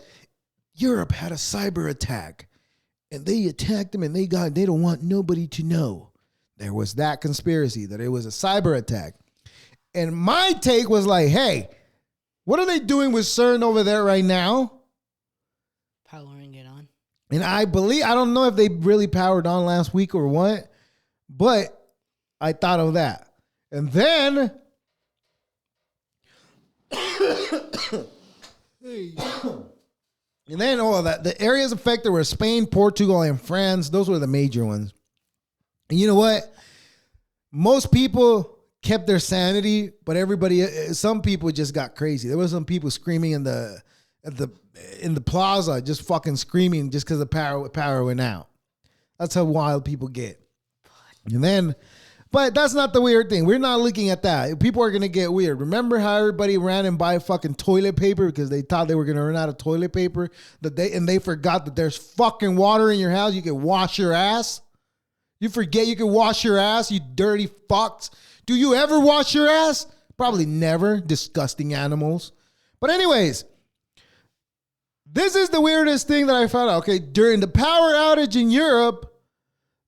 B: Europe had a cyber attack. And they attacked them and they don't want nobody to know. There was that conspiracy that it was a cyber attack. And my take was like, hey, what are they doing with CERN over there right now?
D: Powering it on.
B: And I don't know if they really powered on last week or what, but I thought of that. And then And then the areas affected were Spain, Portugal, and France. Those were the major ones. And you know what? Most people kept their sanity, but some people just got crazy. There were some people screaming in the plaza, just fucking screaming just because the power went out. That's how wild people get. But that's not the weird thing. We're not looking at that. People are going to get weird. Remember how everybody ran and buy fucking toilet paper because they thought they were going to run out of toilet paper and they forgot that there's fucking water in your house. You can wash your ass. You forget you can wash your ass, you dirty fucks. Do you ever wash your ass? Probably never. Disgusting animals. But anyways, this is the weirdest thing that I found out. Okay, during the power outage in Europe,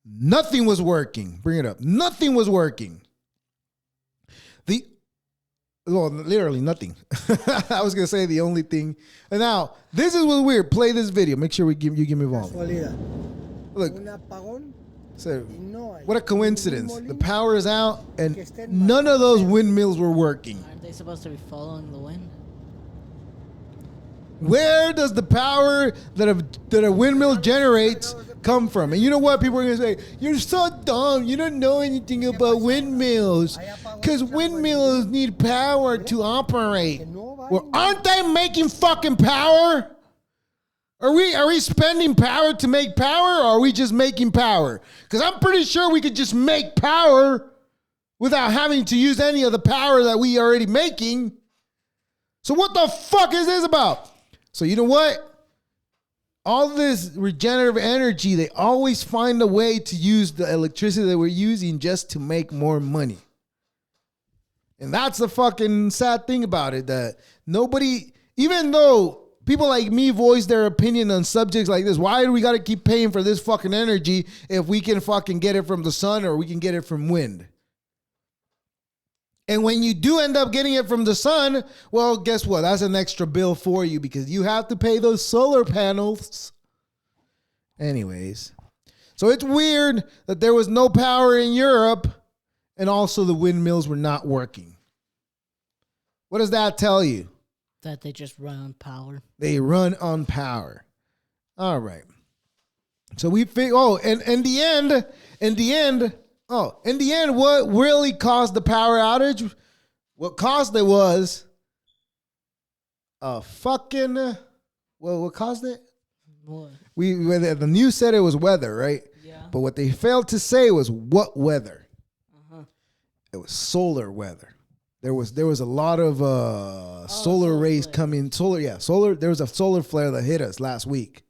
B: nothing was working. Bring it up. Nothing was working. Literally nothing. I was gonna say the only thing. And now this is what's weird. Play this video. Make sure you give me volume. Look. So, what a coincidence. The power is out and none of those windmills were working.
D: Aren't they supposed to be following the wind?
B: Where does the power that a windmill generates come from? And you know what? People are going to say, you're so dumb. You don't know anything about windmills. Because windmills need power to operate. Well, aren't they making fucking power? Are we spending power to make power, or are we just making power? Because I'm pretty sure we could just make power without having to use any of the power that we are already making. So what the fuck is this about? So you know what? All this regenerative energy, they always find a way to use the electricity that we're using just to make more money. And that's the fucking sad thing about it, that nobody, even though people like me voice their opinion on subjects like this, why do we got to keep paying for this fucking energy if we can fucking get it from the sun or we can get it from wind? And when you do end up getting it from the sun, well, guess what? That's an extra bill for you because you have to pay those solar panels. Anyways, so it's weird that there was no power in Europe and also the windmills were not working. What does that tell you?
D: That they just run on power.
B: They run on power. All right. So we think, in the end, what really caused the power outage? What caused it was what caused it?
D: What?
B: The news said it was weather, right?
D: Yeah.
B: But what they failed to say was what weather. It was solar weather. There was a lot of solar rays coming. There was a solar flare that hit us last week.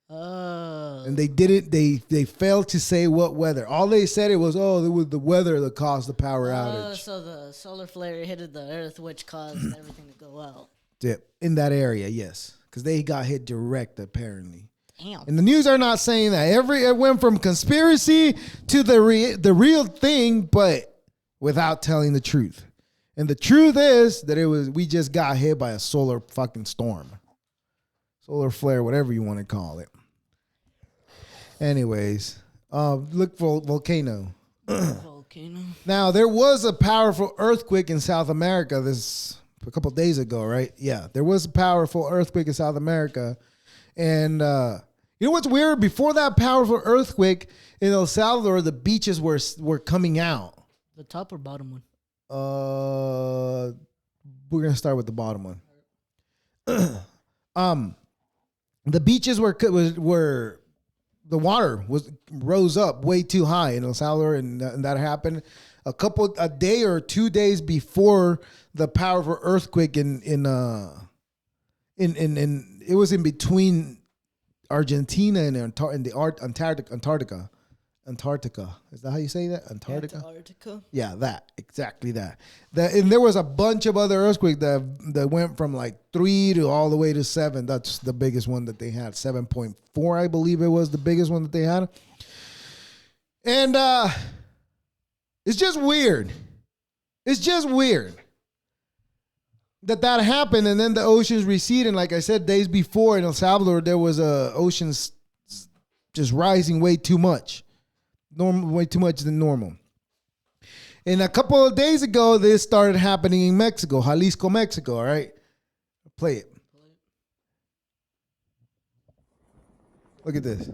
B: And they failed to say what weather. All they said it was the weather that caused the power outage.
D: So the solar flare hit the earth, which caused everything to go out.
B: Yeah, in that area, yes. Because they got hit direct, apparently.
D: Damn.
B: And the news are not saying that. It went from conspiracy to the real thing, but without telling the truth. And the truth is that we just got hit by a solar fucking storm. Solar flare, whatever you want to call it. Anyways, look for volcano.
D: Volcano.
B: Now, there was a powerful earthquake in South America a couple of days ago, right? Yeah, there was a powerful earthquake in South America. And you know what's weird? Before that powerful earthquake in El Salvador, the beaches were coming out.
D: The top or bottom one?
B: We're gonna start with the bottom one. The beaches were the water rose up way too high in El Salvador, and that happened a day or 2 days before the powerful earthquake in it was in between Argentina and Antarctica. Antarctica. Is that how you say that? Antarctica? Yeah, exactly that. And there was a bunch of other earthquakes that went from like 3 to all the way to 7. That's the biggest one that they had. 7.4, I believe it was the biggest one that they had. And it's just weird. It's just weird that happened, and then the oceans recede. And like I said, days before in El Salvador, there was oceans just rising way too much. Way too much than normal. And a couple of days ago, this started happening in Mexico, Jalisco, Mexico. All right, play it. Look at this.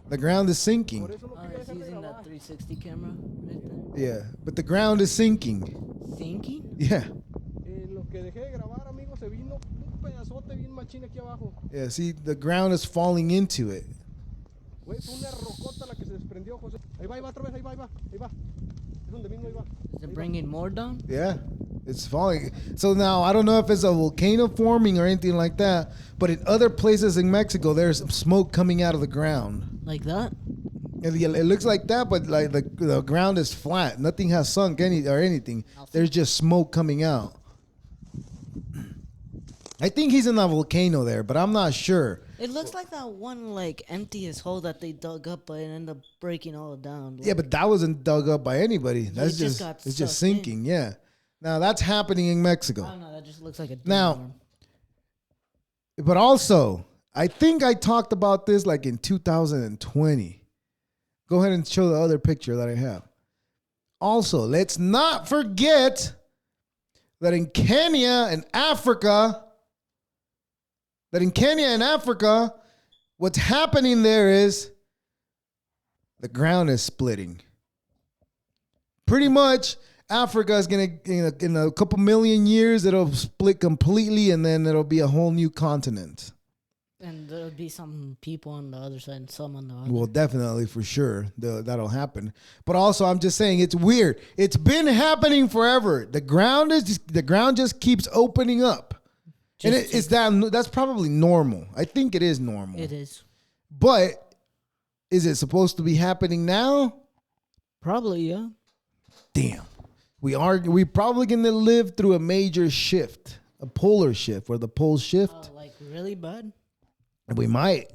B: The ground is sinking.
D: It's using that 360 camera right there.
B: Yeah, but the ground is sinking.
D: Sinking?
B: Yeah.
L: Lo que dejé de grabar, amigo, se vino un pedazote bien machín aquí abajo.
B: Yeah, see, the ground is falling into it.
L: Güey, fue una rocota la que se desprendió, José. Ahí va otra vez, ahí va. Es donde mismo ahí va.
D: Is it bringing more down?
B: Yeah, it's falling. So now I don't know if it's a volcano forming or anything like that, but in other places in Mexico, there's smoke coming out of the ground.
D: Like that?
B: It looks like that, but like the ground is flat. Nothing has sunk anything. There's just smoke coming out. I think he's in a volcano there, but I'm not sure.
D: It looks like that one like emptiest hole that they dug up, but it ended up breaking all down.
B: Yeah, but that wasn't dug up by anybody. That's
D: it just
B: just
D: got
B: it's just
D: sucked in.
B: sinking. Yeah. Now that's happening in Mexico.
D: I don't know. That just looks like a
B: Now,
D: worm.
B: but also, I think I talked about this like in 2020. Go ahead and show the other picture that I have. Also, let's not forget that in Kenya and Africa, what's happening there is the ground is splitting. Pretty much, Africa is going to, in a couple million years, it'll split completely and then it'll be a whole new continent.
D: And there'll be some people on the other side and some on the other.
B: Well, definitely, for sure, that'll happen. But also, I'm just saying, it's weird. It's been happening forever. The ground just keeps opening up, and that's probably normal. I think it is normal.
D: It is.
B: But is it supposed to be happening now?
D: Probably, yeah.
B: Damn, we probably gonna live through a major shift, a polar shift, where the poles shift.
D: Like really bad.
B: We might.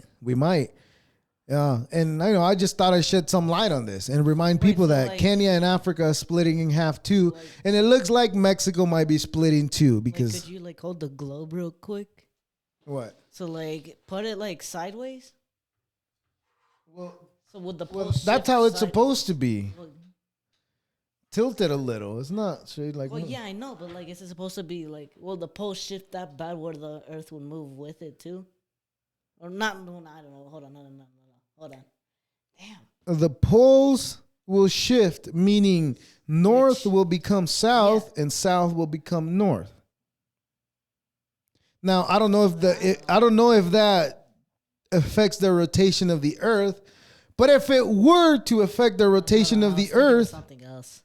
B: Yeah, and I just thought I'd shed some light on this and remind people that Kenya and Africa are splitting in half too, and it looks like Mexico might be splitting too because.
D: Could you hold the globe real quick?
B: What?
D: So put it sideways.
B: Well,
D: so would the
B: that's how it's supposed to be. Tilted a little. It's not straight like.
D: Well, yeah, I know, but is it supposed to be will the pole shift that bad where the Earth would move with it too? Or not? No, I don't know. Hold on, no. Hold on. Damn.
B: The poles will shift, meaning north will become south and south will become north. Now, I don't know if that affects the rotation of the Earth, but if it were to affect the rotation of the Earth,
D: something else.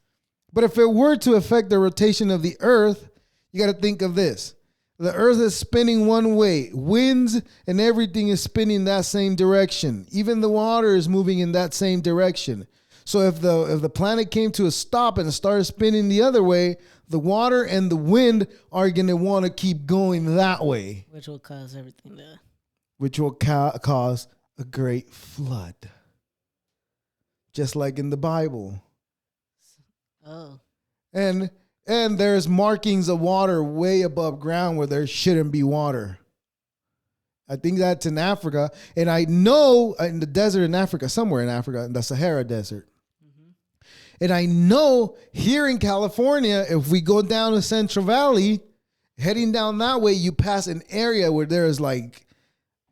B: But if it were to affect the rotation of the Earth, you got to think of this. The Earth is spinning one way. Winds and everything is spinning that same direction. Even the water is moving in that same direction. So if the planet came to a stop and started spinning the other way, the water and the wind are going to want to keep going that way.
D: Which will cause everything to...
B: Which will cause a great flood. Just like in the Bible.
D: Oh.
B: And there's markings of water way above ground where there shouldn't be water. I think that's in Africa. And I know in the desert in Africa, somewhere in Africa, in the Sahara Desert. Mm-hmm. And I know here in California, if we go down to Central Valley, heading down that way, you pass an area where there's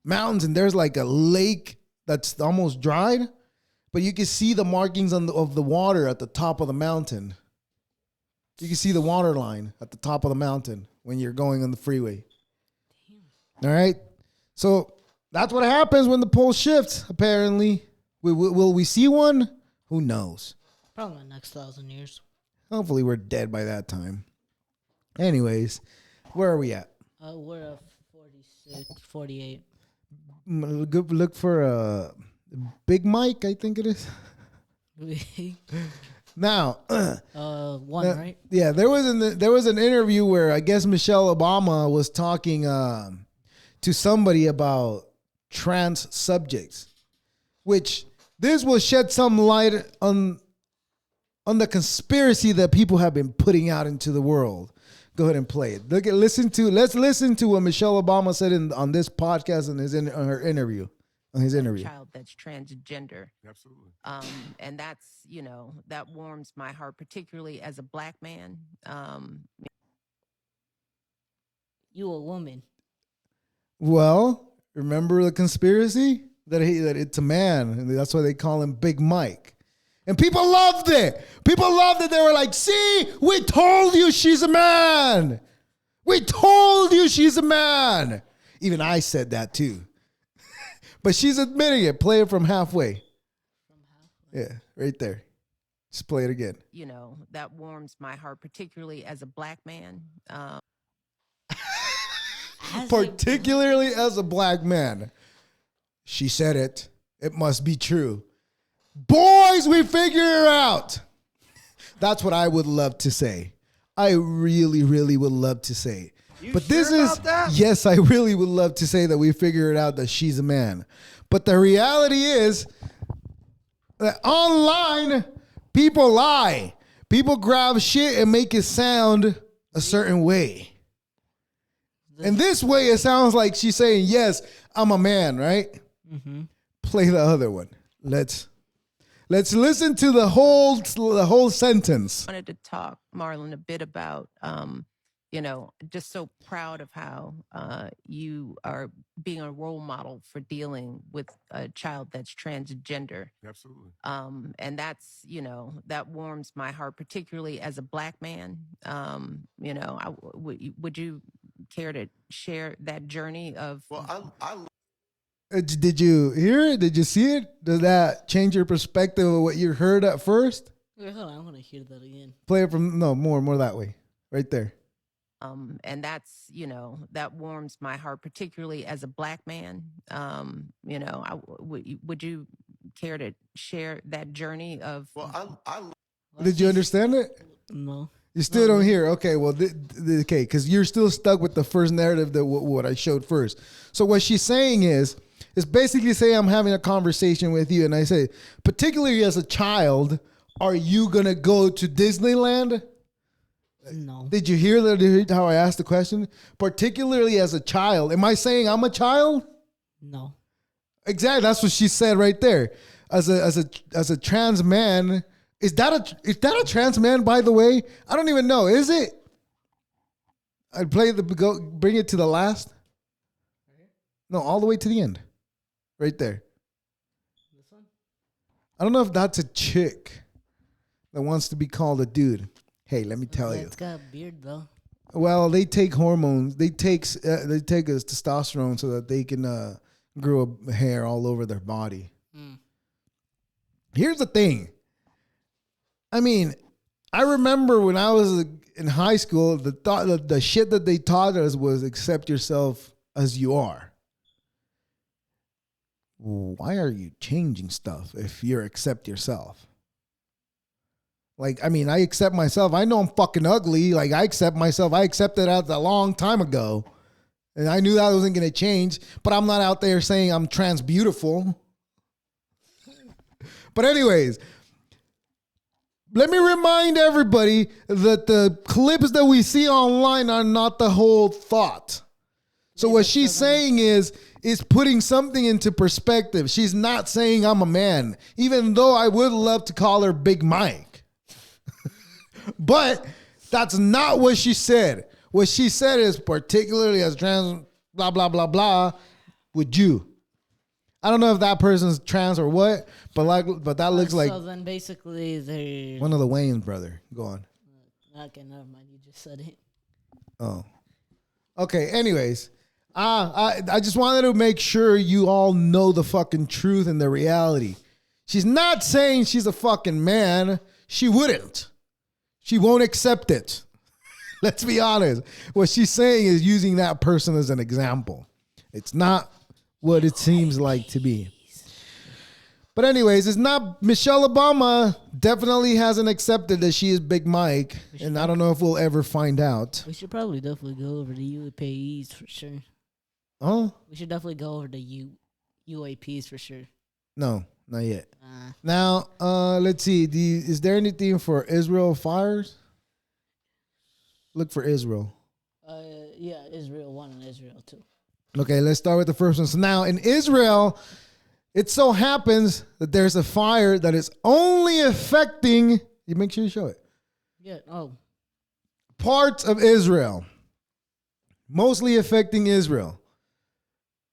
B: mountains and there's a lake that's almost dried. But you can see the markings of the water at the top of the mountain. You can see the water line at the top of the mountain when you're going on the freeway. Damn. All right. So that's what happens when the pole shifts, apparently. Will we see one? Who knows?
D: Probably the next 1,000 years.
B: Hopefully we're dead by that time. Anyways, where are we at?
D: We're at 46, 48.
B: Look for Big Mike, I think it is. Now,
D: right?
B: Yeah, there was an interview where I guess Michelle Obama was talking to somebody about trans subjects, which this will shed some light on the conspiracy that people have been putting out into the world. Go ahead and play it. Let's listen to what Michelle Obama said on this podcast and on her interview. On his interview.
N: Child that's transgender.
I: Absolutely.
N: And that's, that warms my heart, particularly as a Black man.
D: You a woman.
B: Well, remember the conspiracy? that it's a man, and that's why they call him Big Mike. And people loved it. People loved it. They were like, "See, we told you she's a man. We told you she's a man." Even I said that too. But she's admitting it. Play it from halfway. Yeah, right there. Just play it again.
N: You know, that warms my heart, particularly as a black man.
B: Particularly as a black man. She said it. It must be true. Boys, we figure her out. That's what I would love to say. I really, really would love to say. But this is, yes, I really would love to say that we figure it out that she's a man. But the reality is that online, people lie. People grab shit and make it sound a certain way. And this way, it sounds like she's saying, yes, I'm a man, right? Mm-hmm. Play the other one. Let's listen to the whole sentence.
N: I wanted to talk, Marlon, a bit about, just so proud of how you are being a role model for dealing with a child that's transgender.
I: Absolutely.
N: And that's, that warms my heart, particularly as a black man. Would you care to share that journey of?
I: Well,
B: Did you hear it? Did you see it? Does that change your perspective of what you heard at first?
D: Wait, hold on, I want to hear that again.
B: Play it from more that way, right there.
N: And that's, that warms my heart, particularly as a black man. Would you care to share that journey of?
I: Well,
B: Did you understand it?
D: No.
B: You still don't hear. Okay, well, okay, because you're still stuck with the first narrative that what I showed first. So what she's saying is basically saying I'm having a conversation with you, and I say, particularly as a child, are you gonna go to Disneyland?
D: No.
B: Did you hear that? How I asked the question? Particularly as a child, am I saying I'm a child?
D: No.
B: Exactly. That's what she said right there. As a trans man. Is that a trans man, by the way? I don't even know. Is it? I'd bring it to the last. No, all the way to the end. Right there.
D: This one?
B: I don't know if that's a chick that wants to be called a dude. Hey, let me tell you.
D: It's got a beard though.
B: Well, they take hormones. They take a testosterone so that they can grow hair all over their body. Here's the thing. I mean, I remember when I was in high school, the shit that they taught us was accept yourself as you are. Why are you changing stuff if you're accept yourself? Like, I mean, I accept myself. I know I'm fucking ugly. Like, I accept myself. I accepted that a long time ago. And I knew that wasn't going to change. But I'm not out there saying I'm trans beautiful. But anyways, let me remind everybody that the clips that we see online are not the whole thought. So what she's saying is putting something into perspective. She's not saying I'm a man, even though I would love to call her Big Mike. But that's not what she said. What she said is particularly as trans, blah, blah, blah, blah, with you. I don't know if that person's trans or what, but that looks like.
D: So then basically they're
B: one of the Wayans brother. Go on.
D: Okay, never mind. You just said it.
B: Oh. Okay, anyways. I just wanted to make sure you all know the fucking truth and the reality. She's not saying she's a fucking man. She wouldn't. She won't accept it. Let's be honest. What she's saying is using that person as an example. It's not what it seems like to be. But anyways, it's not. Michelle Obama definitely hasn't accepted that she is Big Mike. And I don't know if we'll ever find out.
D: We should probably definitely go over the UAPs for sure.
B: Oh?
D: We should definitely go over the UAPs for sure.
B: No, not yet. Now, let's see. Is there anything for Israel fires? Look for Israel.
D: Yeah, Israel 1 and Israel 2.
B: Okay, let's start with the first one. So now in Israel, it so happens that there's a fire that is only affecting, you make sure you show it.
D: Yeah,
B: parts of Israel. Mostly affecting Israel.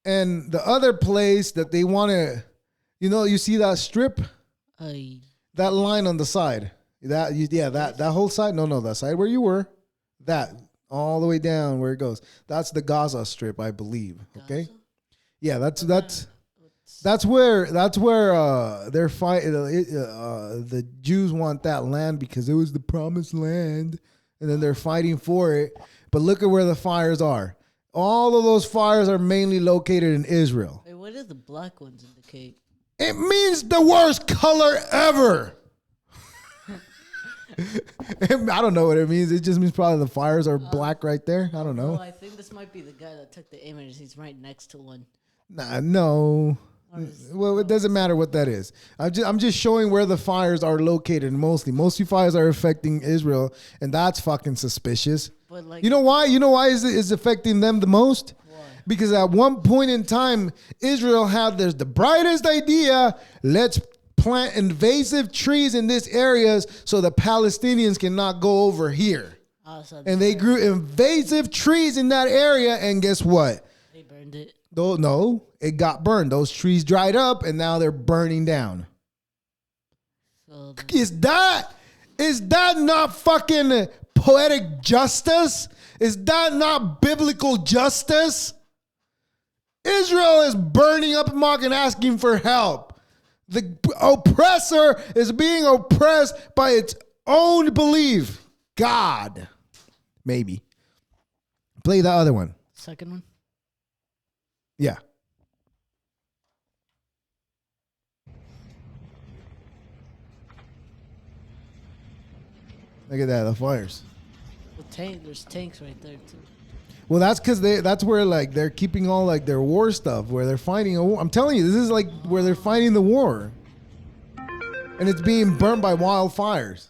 B: And the other place that they want to, you see that strip? That line on the side. That whole side? No, that side where you were. That all the way down where it goes. That's the Gaza Strip, I believe. Okay? Yeah, that's where they're fighting. The Jews want that land because it was the promised land, and then they're fighting for it. But look at where the fires are. All of those fires are mainly located in Israel.
D: Hey, what do the black ones indicate?
B: It means the worst color ever. I don't know what it means. It just means probably the fires are black right there. I don't know.
D: Well, I think this might be the guy that took the image. He's right next to one.
B: No. Well, it doesn't matter what that is. I'm just showing where the fires are located mostly. Mostly fires are affecting Israel, and that's fucking suspicious.
D: But like,
B: you know why? You know why is affecting them the most? Why? Because at one point in time, Israel had the brightest idea. Let's plant invasive trees in these areas so the Palestinians cannot go over here. And they grew invasive trees in that area, and guess what?
D: They burned it.
B: No, it got burned. Those trees dried up, and now they're burning down.
D: So
B: is that not fucking poetic justice? Is that not biblical justice? Israel is burning up Iraq and asking for help. The oppressor is being oppressed by its own belief. God. Maybe. Play the other one.
D: Second one?
B: Yeah. Look at that, the fires.
D: There's tanks right there too.
B: Well, that's because that's where like they're keeping all like their war stuff, where they're fighting a war. I'm telling you, this is like where they're fighting the war. And it's being burned by wildfires.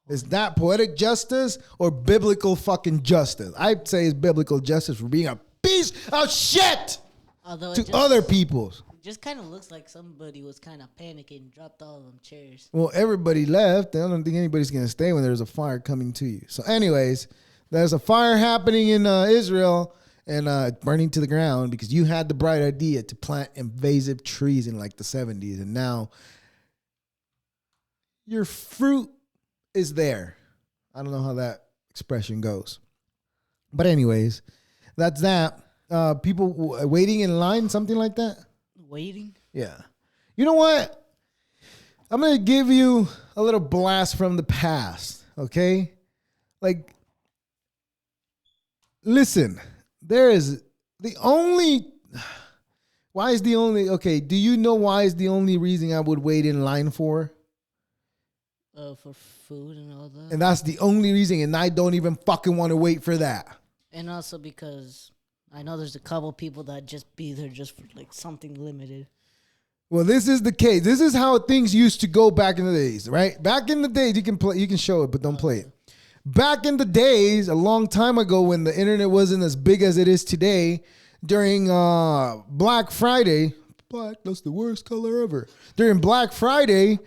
B: Is that poetic justice or biblical fucking justice? I'd say it's biblical justice for being a piece of shit to other people.
D: It just kind of looks like somebody was kind of panicking and dropped all of them chairs.
B: Well, everybody left. I don't think anybody's going to stay when there's a fire coming to you. So anyways, there's a fire happening in Israel and burning to the ground because you had the bright idea to plant invasive trees in like the 70s. And now your fruit is there. I don't know how that expression goes. But anyways, that's that. People waiting in line, something like that.
D: Waiting?
B: Yeah. You know what? I'm going to give you a little blast from the past, okay? Like, listen, why is the only, okay, do you know why is the only reason I would wait in line for?
D: For food and all that.
B: And that's the only reason, and I don't even fucking want to wait for that.
D: And also because I know there's a couple people that just be there just for like something limited.
B: Well, this is the case. This is how things used to go back in the days, right? Back in the days, you can show it, but don't play it. Back in the days, a long time ago when the internet wasn't as big as it is today, during Black Friday, black, that's the worst color ever. During Black Friday,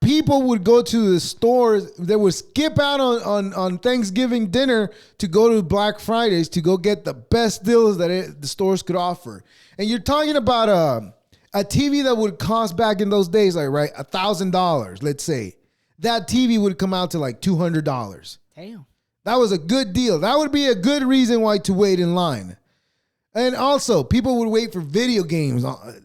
B: people would go to the stores. They would skip out on Thanksgiving dinner to go to Black Fridays to go get the best deals that the stores could offer. And you're talking about a TV that would cost back in those days, like, right, $1,000, let's say. That TV would come out to like $200. Damn. That was a good deal. That would be a good reason why to wait in line. And also, people would wait for video games.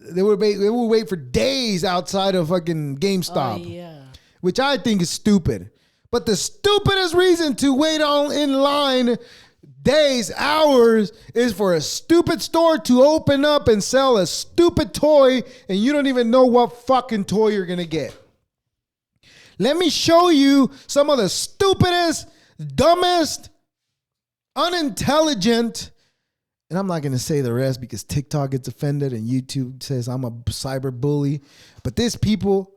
B: They would wait for days outside of fucking GameStop. Oh, yeah. Which I think is stupid. But the stupidest reason to wait in line days, hours, is for a stupid store to open up and sell a stupid toy, and you don't even know what fucking toy you're going to get. Let me show you some of the stupidest, dumbest, unintelligent, and I'm not going to say the rest because TikTok gets offended and YouTube says I'm a cyber bully. But this people,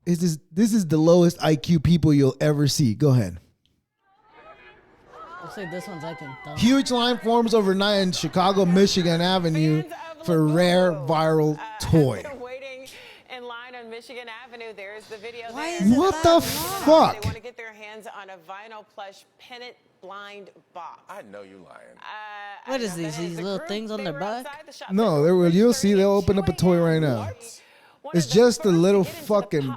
B: this is the lowest IQ people you'll ever see. Go ahead.
D: Looks like this one's acting dumb.
B: Huge line forms overnight in Chicago, Michigan Avenue for rare viral toy.
O: Waiting in line on Michigan Avenue. There's the video.
B: What the fuck?
O: They want to get their hands on a vinyl plush blind box.
M: I know you lying.
D: What is these? These little things on their back?
B: No, you'll see. They'll open up a toy right now. It's just a little fucking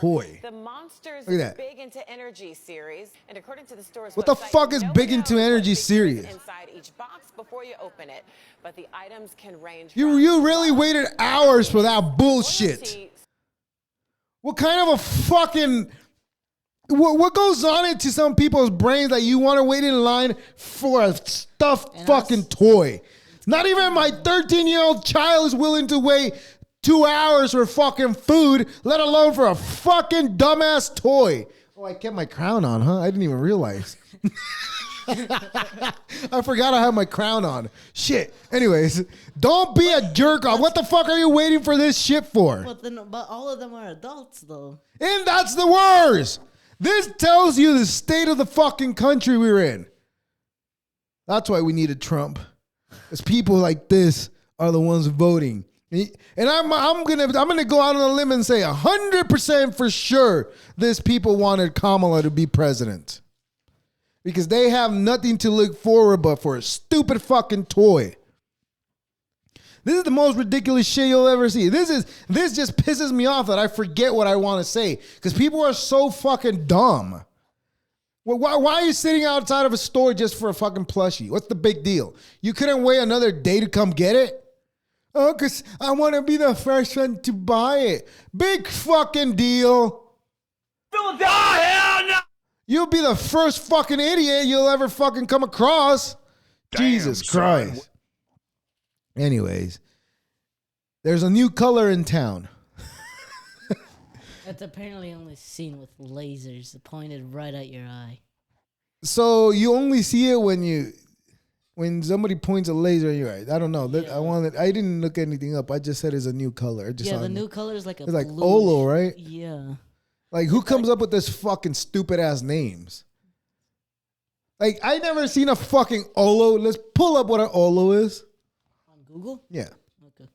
B: toy.
O: The Monsters
B: Look at that.
O: Big Into Energy series, and according to the store's
B: What the
O: website,
B: fuck is
O: nobody
B: Big Into
O: knows what
B: Energy
O: figures
B: series?
O: inside each box before you open it, but the items can range.
B: You really waited hours for that bullshit. What kind of a fucking what goes on into some people's brains that you want to wait in line for a stuffed fucking toy? Not even my 13-year-old child is willing to wait 2 hours for fucking food, let alone for a fucking dumbass toy. Oh, I kept my crown on, huh? I didn't even realize. I forgot I had my crown on. Shit. Anyways, don't be a jerk off. What the fuck are you waiting for this shit for?
D: But all of them are adults, though.
B: And that's the worst. This tells you the state of the fucking country we're in. That's why we needed Trump. Because people like this are the ones voting. And I'm gonna go out on a limb and say 100% for sure this people wanted Kamala to be president. Because they have nothing to look forward but for a stupid fucking toy. This is the most ridiculous shit you'll ever see. This just pisses me off that I forget what I want to say. Because people are so fucking dumb. Well, why are you sitting outside of a store just for a fucking plushie? What's the big deal? You couldn't wait another day to come get it? Oh, because I want to be the first one to buy it. Big fucking deal. Hell no! You'll be the first fucking idiot you'll ever fucking come across. Jesus Christ. Son. Anyways, there's a new color in town.
D: That's apparently only seen with lasers pointed right at your eye.
B: So you only see it when somebody points a laser in your eye. I don't know. Yeah. I didn't look anything up. I just said it's a new color.
D: The new color is like
B: it's like Olo, right?
D: Yeah.
B: Like who comes up with this fucking stupid ass names? Like I never seen a fucking Olo. Let's pull up what an Olo is.
D: On Google?
B: Yeah.
D: Okay.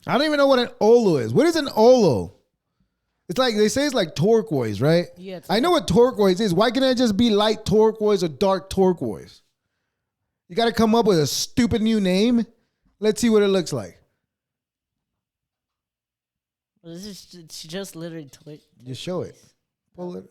B: I don't even know what an Olo is. What is an Olo? It's like, they say it's like turquoise, right?
D: Yeah.
B: I know what turquoise is. Why can't it just be light turquoise or dark turquoise? You got to come up with a stupid new name. Let's see what it looks like.
D: Well, it's just literally
B: Just show it. Pull it.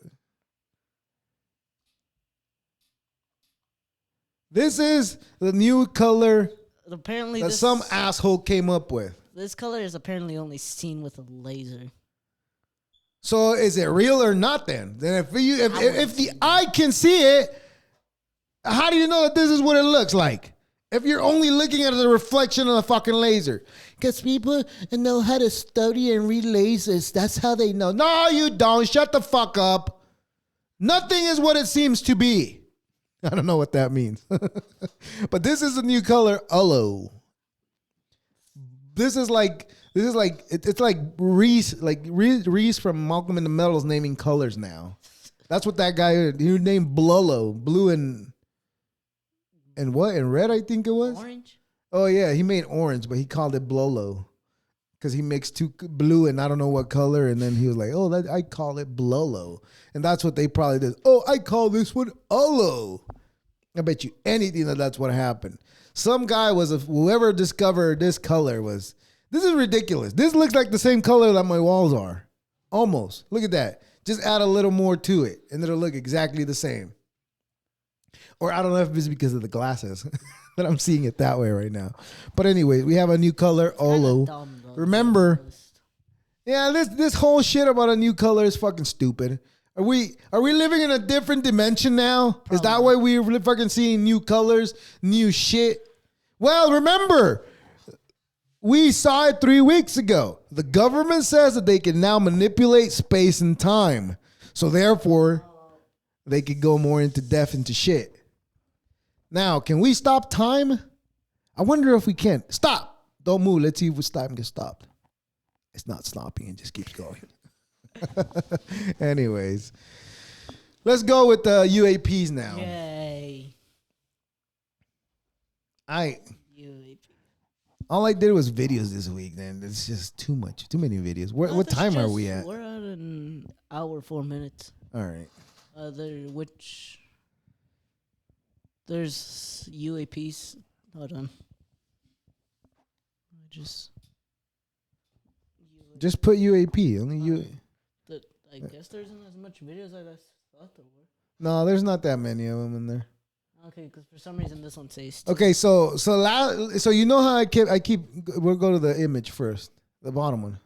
B: This is the new color
D: apparently
B: that some asshole came up with.
D: This color is apparently only seen with a laser.
B: So is it real or not then? Then if the eye can see it, how do you know that this is what it looks like? If you're only looking at the reflection of the fucking laser. Because people know how to study and read lasers. That's how they know. No, you don't. Shut the fuck up. Nothing is what it seems to be. I don't know what that means. But this is a new color, Olo. It's like Reese from Malcolm in the Middle is naming colors now. That's what that guy, he named Blolo, blue and what? And red, I think it was.
D: Orange?
B: Oh yeah, he made orange, but he called it Blolo because he mixed two blue and I don't know what color, and then he was like, "Oh, I call it Blolo," and that's what they probably did. Oh, I call this one Olo. I bet you anything that's what happened. Some guy whoever discovered this color was. This is ridiculous. This looks like the same color that my walls are. Almost. Look at that. Just add a little more to it, and it'll look exactly the same. Or I don't know if it's because of the glasses, but I'm seeing it that way right now. But anyway, we have a new color, Olo. Remember, yeah, this whole shit about a new color is fucking stupid. Are we living in a different dimension now? Probably. Is that why we're fucking seeing new colors, new shit? Well, remember, we saw it 3 weeks ago. The government says that they can now manipulate space and time. So therefore, they could go more into depth into shit. Now, can we stop time? I wonder if we can. Stop. Don't move. Let's see if it's time to get stopped. It's not stopping. It just keeps going. Anyways, let's go with the UAPs now.
D: Yay.
B: All I did was videos this week, then. It's just too many videos. What time are we at?
D: We're at an hour, 4 minutes.
B: All right.
D: There's UAPs. Hold on.
B: Just put UAP. Only you.
D: I guess there isn't as much videos as I thought there were.
B: No, there's not that many of them in there.
D: Okay, because for some reason this one says.
B: Okay, so you know how I keep. We'll go to the image first, the bottom one,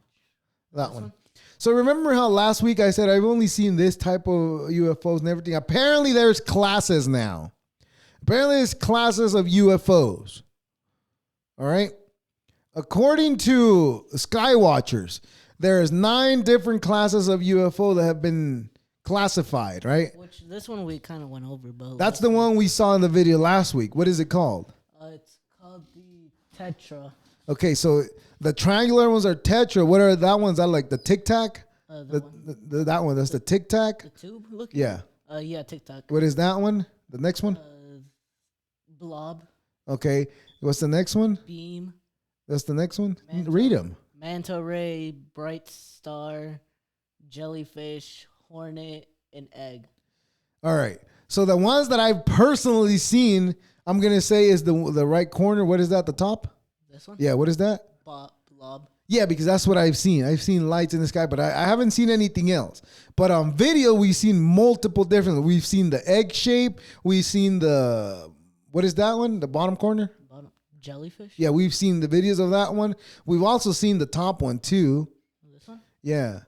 B: that one. So remember how last week I said I've only seen this type of UFOs and everything. Apparently there's classes now. Apparently there's classes of UFOs. All right. According to Skywatchers, there's 9 different classes of UFO that have been classified, right?
D: Which this one we kind of went over, but
B: That's the one we saw in the video last week. What is it called?
D: It's called the Tetra.
B: Okay, so the triangular ones are Tetra. What are that ones? That like the Tic Tac? That one. That's the Tic Tac.
D: The tube. Look.
B: Yeah.
D: Yeah, Tic Tac.
B: What is that one? The next one?
D: Blob.
B: Okay. What's the next one?
D: Beam.
B: That's the next one. Read them.
D: Manta ray, bright star, jellyfish, hornet, and egg.
B: All right. So the ones that I've personally seen, I'm gonna say is the right corner. What is that? The top?
D: This one?
B: Yeah. What is that?
D: Blob.
B: Yeah, because that's what I've seen. I've seen lights in the sky, but I haven't seen anything else. But on video, we've seen multiple different. We've seen the egg shape. We've seen the what is that one? The bottom corner?
D: Jellyfish?
B: Yeah, we've seen the videos of that one. We've also seen the top one too.
D: This one?
B: Yeah.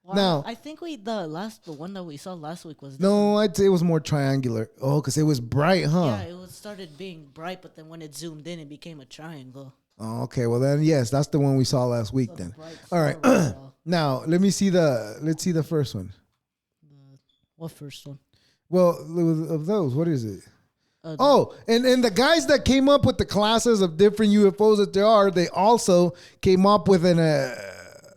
D: Well,
B: now
D: I think the one that we saw last week was.
B: No, I'd say it was more triangular. Oh, because it was bright, huh?
D: Yeah, it started being bright, but then when it zoomed in, it became a triangle.
B: Oh, okay. Well then, yes, that's the one we saw last week. So then, all right. Now let's see the first one.
D: What first one?
B: Well, of those, what is it? And the guys that came up with the classes of different UFOs that there are, they also came up with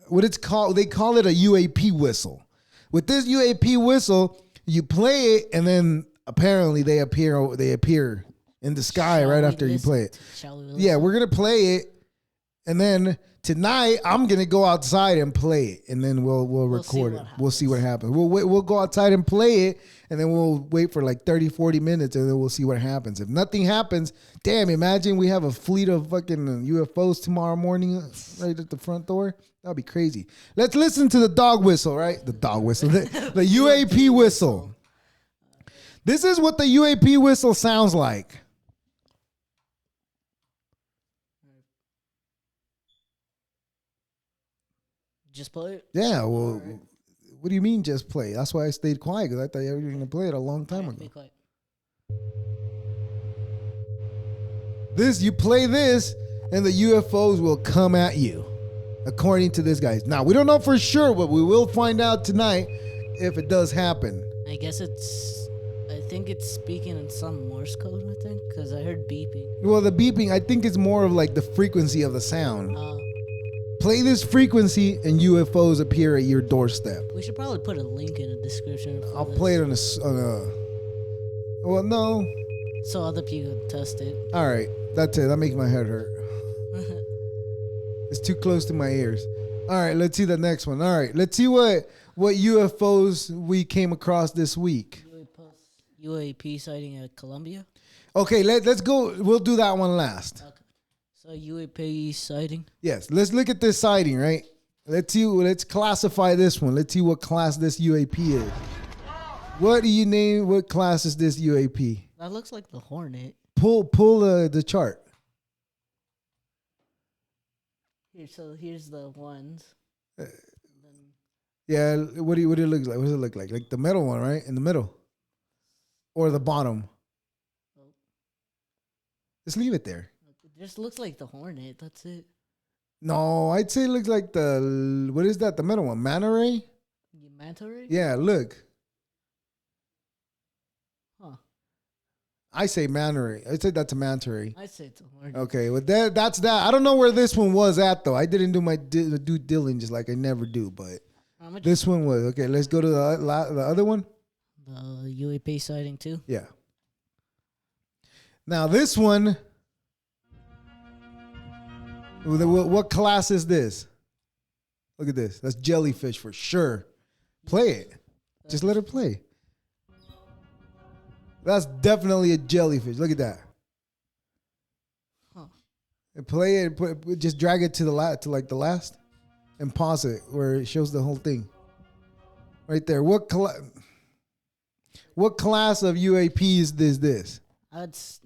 B: what it's called. They call it a UAP whistle. With this UAP whistle, you play it, and then apparently they appear in the sky right after you play it. Yeah, we're gonna play it, and then tonight I'm gonna go outside and play it, and then we'll record it. We'll see what happens. We'll go outside and play it, and then we'll wait for like 30, 40 minutes, and then we'll see what happens. If nothing happens, damn, imagine we have a fleet of fucking UFOs tomorrow morning right at the front door. That'd be crazy. Let's listen to the dog whistle, right? The dog whistle, the UAP whistle. This is what the UAP whistle sounds like.
D: Just play it?
B: Yeah, well, what do you mean just play? That's why I stayed quiet, because I thought you were going to play it a long time ago. You play this, and the UFOs will come at you, according to this guy. Now, we don't know for sure, but we will find out tonight if it does happen.
D: I think it's speaking in some Morse code, I think, because I heard beeping.
B: Well, the beeping, I think it's more of like the frequency of the sound. Play this frequency and UFOs appear at your doorstep.
D: We should probably put a link in the description.
B: I'll play it on a. Well, no.
D: So other people can test it.
B: All right, that's it. That makes my head hurt. It's too close to my ears. All right, let's see the next one. All right, let's see what UFOs we came across this week.
D: UAP sighting at Colombia.
B: Okay, let's go. We'll do that one last.
D: Okay. So UAP sighting.
B: Yes, let's look at this sighting, right? Let's classify this one. Let's see what class this UAP is. What do you name? What class is this UAP?
D: That looks like the Hornet.
B: Pull the chart.
D: Here's the ones.
B: Yeah, what do it look like? What does it look like? Like the middle one, right? In the middle, or the bottom? Just leave it there.
D: It just looks like the Hornet. That's it.
B: No, I'd say it looks like what is that? The middle one, manta ray.
D: Manta ray?
B: Yeah, look.
D: Huh.
B: I say manta ray. I say that's a manta ray.
D: I say it's a Hornet.
B: Okay, well that's that. I don't know where this one was at though. I didn't do my due diligence like I never do, but this one was. Okay, let's go to the other one.
D: The UAP sighting too.
B: Yeah. Now this one. What class is this? Look at this. That's jellyfish for sure. Play it. Just let it play. That's definitely a jellyfish. Look at that.
D: Huh.
B: And play it. Just drag it to the the last, and pause it where it shows the whole thing. Right there. What class of UAP is this?
D: That's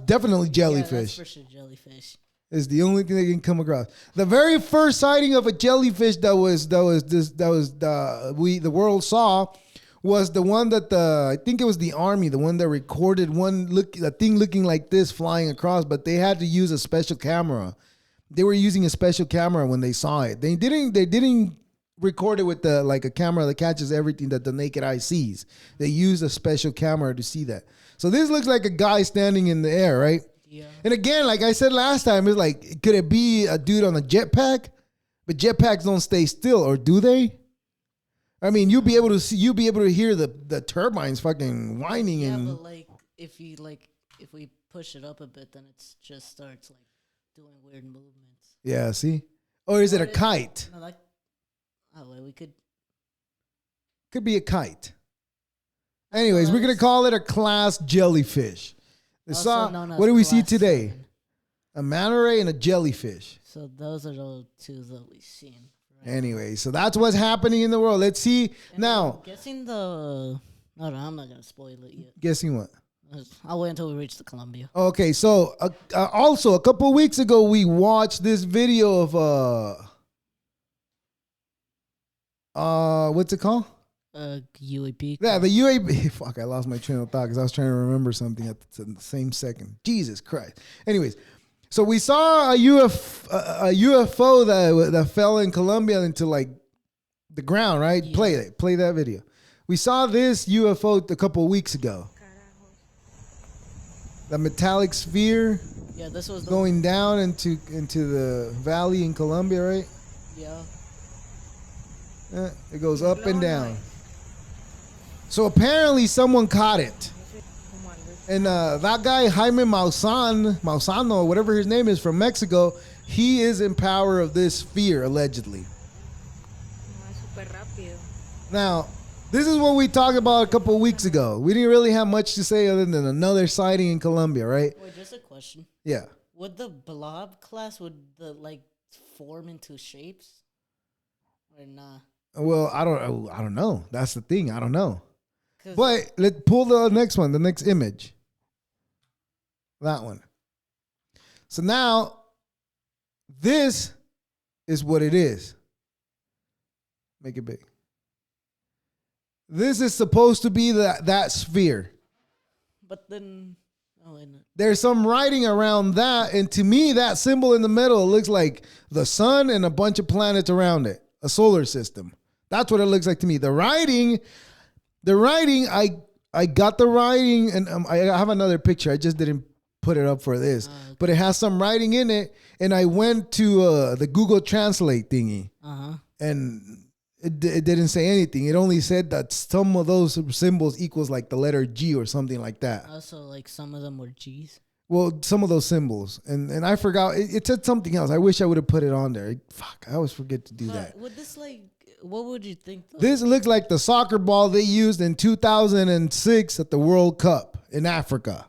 B: definitely jellyfish.
D: Yeah, that's for sure jellyfish.
B: Is the only thing they can come across. The very first sighting of a jellyfish the world saw was the one that I think it was the army, the one that recorded a thing looking like this flying across, but they had to use a special camera. They were using a special camera when they saw it. They didn't record it with a camera that catches everything that the naked eye sees. They used a special camera to see that. So this looks like a guy standing in the air, right?
D: Yeah.
B: And again, like I said last time, it's like, could it be a dude on a jetpack? But jetpacks don't stay still, or do they? I mean, you'll be able to hear the turbines fucking whining.
D: Yeah,
B: and
D: but if we push it up a bit, then it just starts doing weird movements.
B: Yeah, see? Or is it a kite?
D: No, we could
B: be a kite. Anyways, we're gonna call it a class jellyfish. What do we see today? A manta ray and a jellyfish.
D: So those are the two that we've seen. Right?
B: Anyway, so that's what's happening in the world. Let's see now.
D: I'm guessing no, I'm not gonna spoil it yet.
B: Guessing what?
D: I'll wait until we reach the Colombia.
B: Okay, so also a couple of weeks ago we watched this video of what's it called?
D: UAP.
B: Yeah, the UAP. Fuck, I lost my train of thought because I was trying to remember something at the same second. Jesus Christ. Anyways, so we saw a UFO that fell in Colombia into the ground, right? Yeah. Play that video. We saw this UFO a couple of weeks ago. The metallic sphere.
D: Yeah, this was
B: going down into the valley in Colombia, right?
D: Yeah.
B: It goes up and down. So apparently someone caught it. And that guy, Jaime Mausano, or whatever his name is, from Mexico, he is in power of this sphere, allegedly. Now, this is what we talked about a couple of weeks ago. We didn't really have much to say other than another sighting in Colombia, right?
D: Wait, just a question.
B: Yeah.
D: Would the blob class, form into shapes? Or not?
B: Well, I don't know. That's the thing. I don't know. But let's pull the next one, the next image. That one. So now, this is what it is. Make it big. This is supposed to be that sphere.
D: But then,
B: there's some writing around that, and to me, that symbol in the middle looks like the sun and a bunch of planets around it, a solar system. That's what it looks like to me. The writing, I got the writing, and I have another picture. I just didn't put it up for this, but it has some writing in it, and I went to the Google Translate thingy, and it didn't say anything. It only said that some of those symbols equals the letter G or something like that.
D: Also, some of them were G's.
B: Well, some of those symbols, and I forgot. It said something else. I wish I would have put it on there. Fuck, I always forget to do that.
D: Would this what would you think?
B: This looks like the soccer ball they used in 2006 at the World Cup in Africa.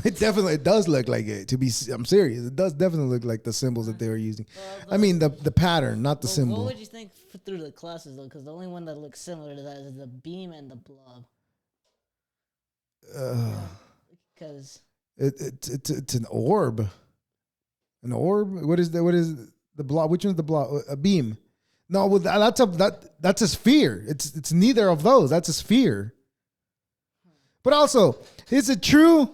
B: It definitely does look like it. I'm serious. It does definitely look like the symbols that they were using. I mean the pattern, not the symbol.
D: What would you think through the classes though? Because the only one that looks similar to that is the beam and the blob. Because it's an orb. An orb. What is the blob? Which one's the blob? A beam. No, well, that's a sphere. It's neither of those. That's a sphere. But also, is it true,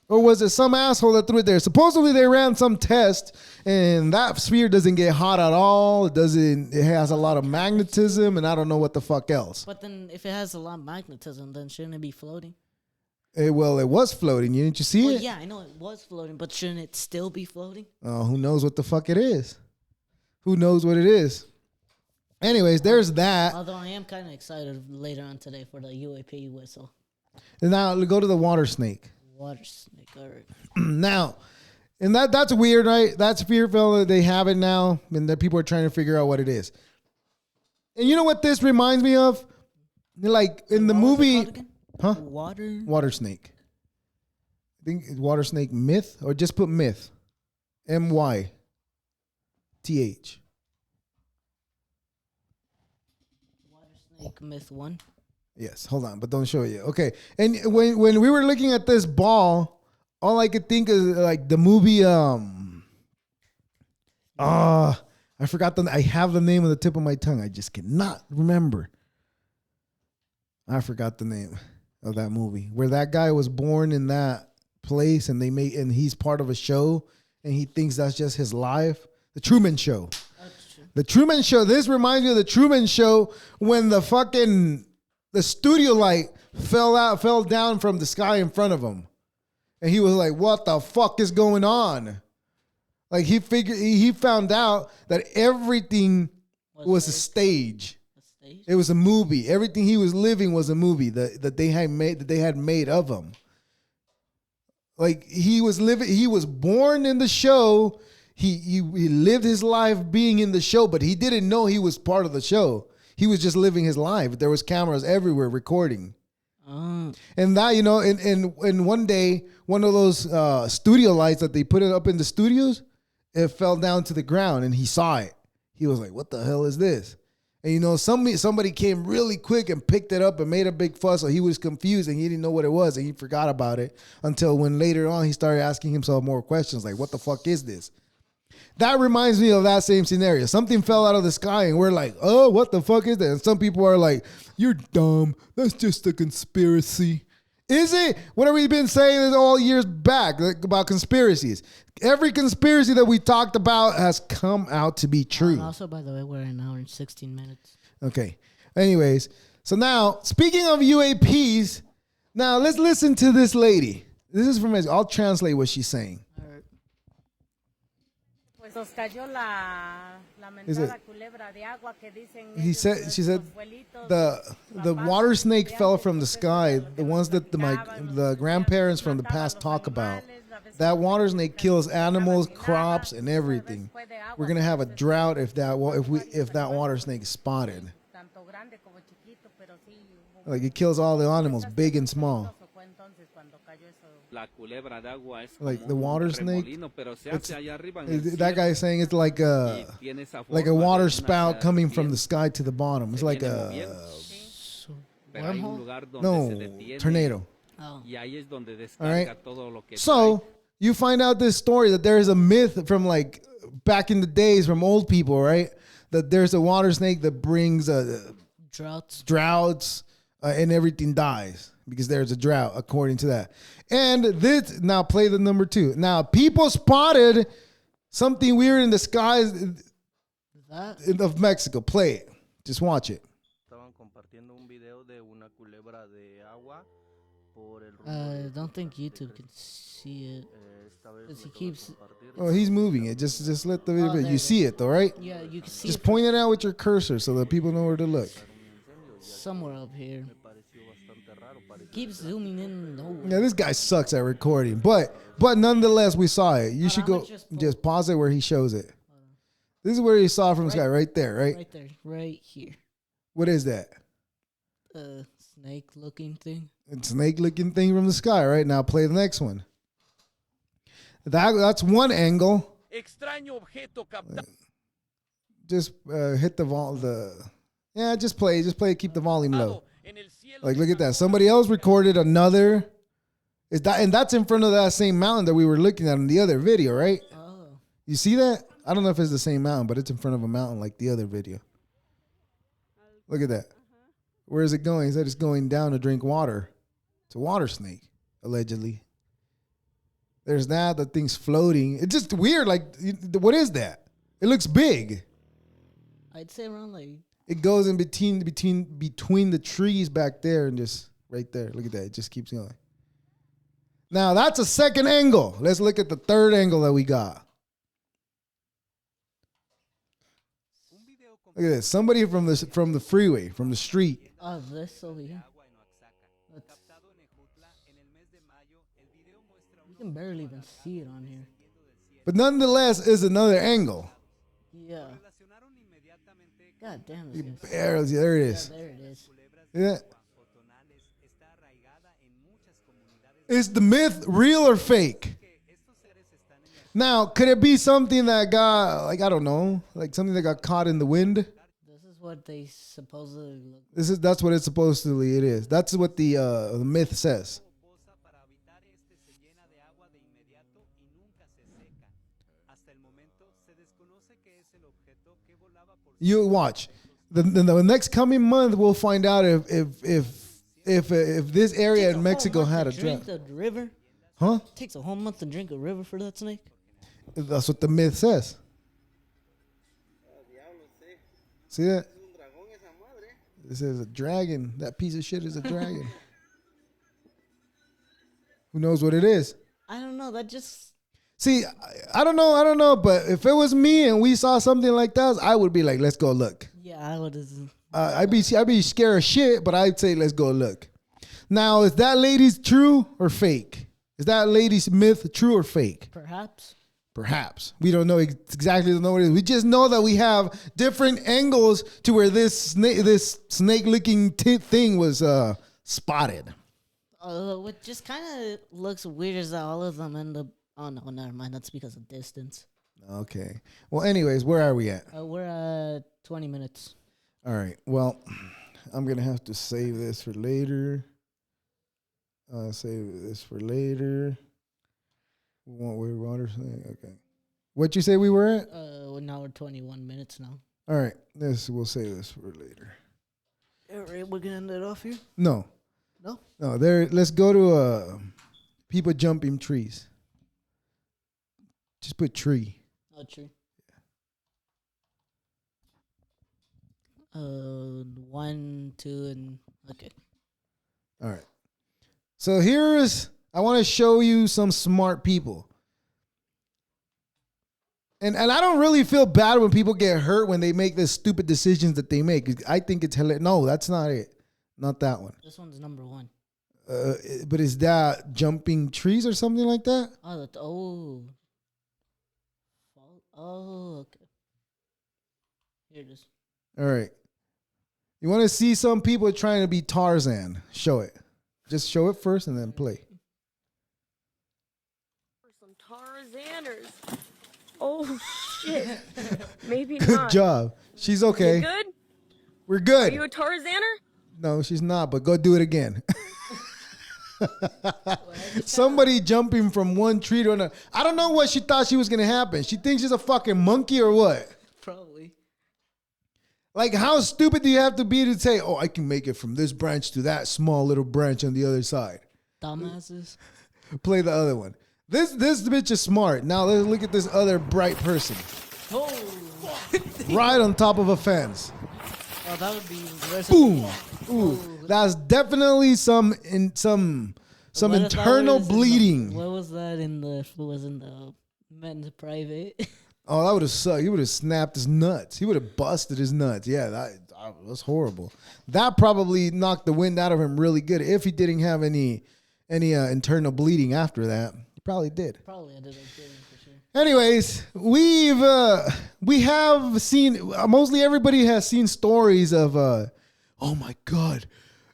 D: or was it some asshole that threw it there? Supposedly they ran some test, and that sphere doesn't get hot at all. It has a lot of magnetism, and I don't know what the fuck else. But then, if it has a lot of magnetism, then shouldn't it be floating?
B: Well, it was floating. Didn't you see it?
D: Yeah, I know it was floating, but shouldn't it still be floating?
B: Oh, who knows what the fuck it is? Who knows what it is? Anyways, there's that.
D: Although I am kind of excited later on today for the UAP whistle.
B: And now go to the water snake.
D: Water snake, all right.
B: Now, and that's weird, right? That's fearful that they have it now, and that people are trying to figure out what it is. And you know what this reminds me of? Like in the movie,
D: Water
B: water snake.
D: think water snake myth, or just put myth. MYTH.
P: Snake myth 1.
D: Yes, hold on, but don't show it yet. Okay, and when we were looking at this ball, all I could think is like the movie. I forgot I have the name on the tip of my tongue. I just cannot remember. I forgot the name of that movie where that guy was born in that place, and he's part of a show, and he thinks that's just his life. The Truman Show. The Truman Show. This reminds me of the Truman Show when the studio light fell down from the sky in front of him. And he was like, what the fuck is going on? Like he found out that everything was a stage. It was a movie. Everything he was living was a movie that they had made of him. Like he was born in the show. He lived his life being in the show, but he didn't know he was part of the show. He was just living his life. There was cameras everywhere recording. And that, and one day, one of those studio lights that they put it up in the studios, it fell down to the ground, and he saw it. He was like, what the hell is this? And somebody came really quick and picked it up and made a big fuss. So he was confused and he didn't know what it was, and he forgot about it until when later on he started asking himself more questions like, what the fuck is this? That reminds me of that same scenario. Something fell out of the sky and we're like, oh, what the fuck is that? And some people are like, you're dumb. That's just a conspiracy. Is it? What have we been saying this all years back about conspiracies? Every conspiracy that we talked about has come out to be true.
P: And also, by the way, we're an hour and 16 minutes.
D: Okay. Anyways, so now, speaking of UAPs, now let's listen to this lady. This is from, I'll translate what she's saying. She said the water snake fell from the sky, the ones that the grandparents from the past talk about. That water snake kills animals, crops, and everything. We're gonna have a drought if that water snake is spotted. Like it kills all the animals, big and small. Like the water snake, that guy is saying it's like a water spout coming from the sky to the bottom. It's like a tornado.
P: Oh.
D: All right. So you find out this story that there is a myth from like back in the days from old people, right? That there's a water snake that brings droughts and everything dies because there's a drought, according to that. And this, now play the number 2. Now, people spotted something weird in the skies of Mexico. Play it. Just watch it.
P: I don't think YouTube can see it. Because he keeps...
D: Oh, he's moving it. Just let the video... you see it, though, right?
P: Yeah, you can see
D: just point it out with your cursor so that people know where to look.
P: Somewhere up here. Keeps zooming in.
D: Yeah, this guy sucks at recording, but nonetheless, we saw it. You should go just pause it where he shows it. This is where he saw from the sky, right there, right?
P: Right there, right here.
D: What is that?
P: Snake-looking thing.
D: It's snake-looking thing from the sky, right? Now play the next one. That's one angle. Just hit just play. Keep the volume low. Like, look at that. Somebody else recorded another. And that's in front of that same mountain that we were looking at in the other video, right?
P: Oh.
D: You see that? I don't know if it's the same mountain, but it's in front of a mountain like the other video. Look at that. Where is it going? He said it's going down to drink water. It's a water snake, allegedly. There's that. The thing's floating. It's just weird. Like, what is that? It looks big.
P: I'd say around like...
D: It goes in between the trees back there and just right there. Look at that. It just keeps going. Now, that's a second angle. Let's look at the third angle that we got. Look at this. Somebody from the freeway, from the street.
P: Oh, this over here. You can barely even see it on here.
D: But nonetheless, is another angle.
P: Yeah. God damn it.
D: Barely, there it is.
P: Yeah, there it is.
D: Yeah.
B: Is the myth real or fake? Now, could it be something that got, like, I don't know, like something that got caught in the wind?
P: This is what they supposedly look.
B: That's what it supposedly it is. That's what the myth says. You watch. The next coming month, we'll find out if this area in Mexico had a drought.
P: Drink the river.
B: Huh?
P: Takes a whole month to drink a river for that snake.
B: That's what the myth says. See that? This is a dragon. That piece of shit is a dragon. Who knows what it is?
P: I don't know. That just.
B: See, I don't know. But if it was me and we saw something like that, I would be like, let's go look.
P: Yeah, I would.
B: I'd be scared of shit, but I'd say, let's go look. Now, is that lady's true or fake? Is that lady's myth true or fake?
P: Perhaps.
B: We don't know exactly what it is. We just know that we have different angles to where this snake licking thing was spotted.
P: What just kind of looks weird is that all of them end up. Oh no, never mind. That's because of distance.
B: Okay. Well, anyways, where are we at?
P: We're at 20 minutes.
B: All right. Well, I'm gonna have to save this for later. Save this for later. Okay. What'd you say we were at?
P: Well, now we're 21 minutes now.
B: All right. We'll save this for later.
P: All right, we're gonna end it off here.
B: No.
P: No.
B: There. Let's go to people jumping trees. Just put tree.
P: Oh, tree. Yeah. 1, 2, and okay.
B: All right. So I want to show you some smart people. And I don't really feel bad when people get hurt when they make the stupid decisions that they make. I think it's hilarious. No, that's not it. Not that one.
P: This one's number 1.
B: But is that jumping trees or something like that?
P: Oh, okay. Here it is.
B: All right. You want to see some people trying to be Tarzan? Show it. Just show it first and then play.
Q: Some Tarzaners. Oh shit. Maybe
B: Good
Q: not.
B: job. She's okay.
Q: You good?
B: We're good.
Q: Are you a Tarzaner?
B: No, she's not, but go do it again. Somebody jumping from one tree to another. I don't know what she thought she was going to happen. She thinks she's a fucking monkey or what?
P: Probably.
B: Like, how stupid do you have to be to say, oh, I can make it from this branch to that small little branch on the other side?
P: Dumbasses.
B: Play the other one. This bitch is smart. Now let's look at this other bright person.
P: Oh.
B: Right on top of a fence.
P: Oh, that would be
B: boom. Ooh, that's definitely some internal bleeding.
P: What was that in the men's private?
B: Oh, that would have sucked. He would have snapped his nuts. He would have busted his nuts. Yeah, that was horrible. That probably knocked the wind out of him really good. If he didn't have any internal bleeding after that, he probably did.
P: Probably ended up getting for sure.
B: Anyways, we have seen, mostly everybody has seen stories of, oh my God,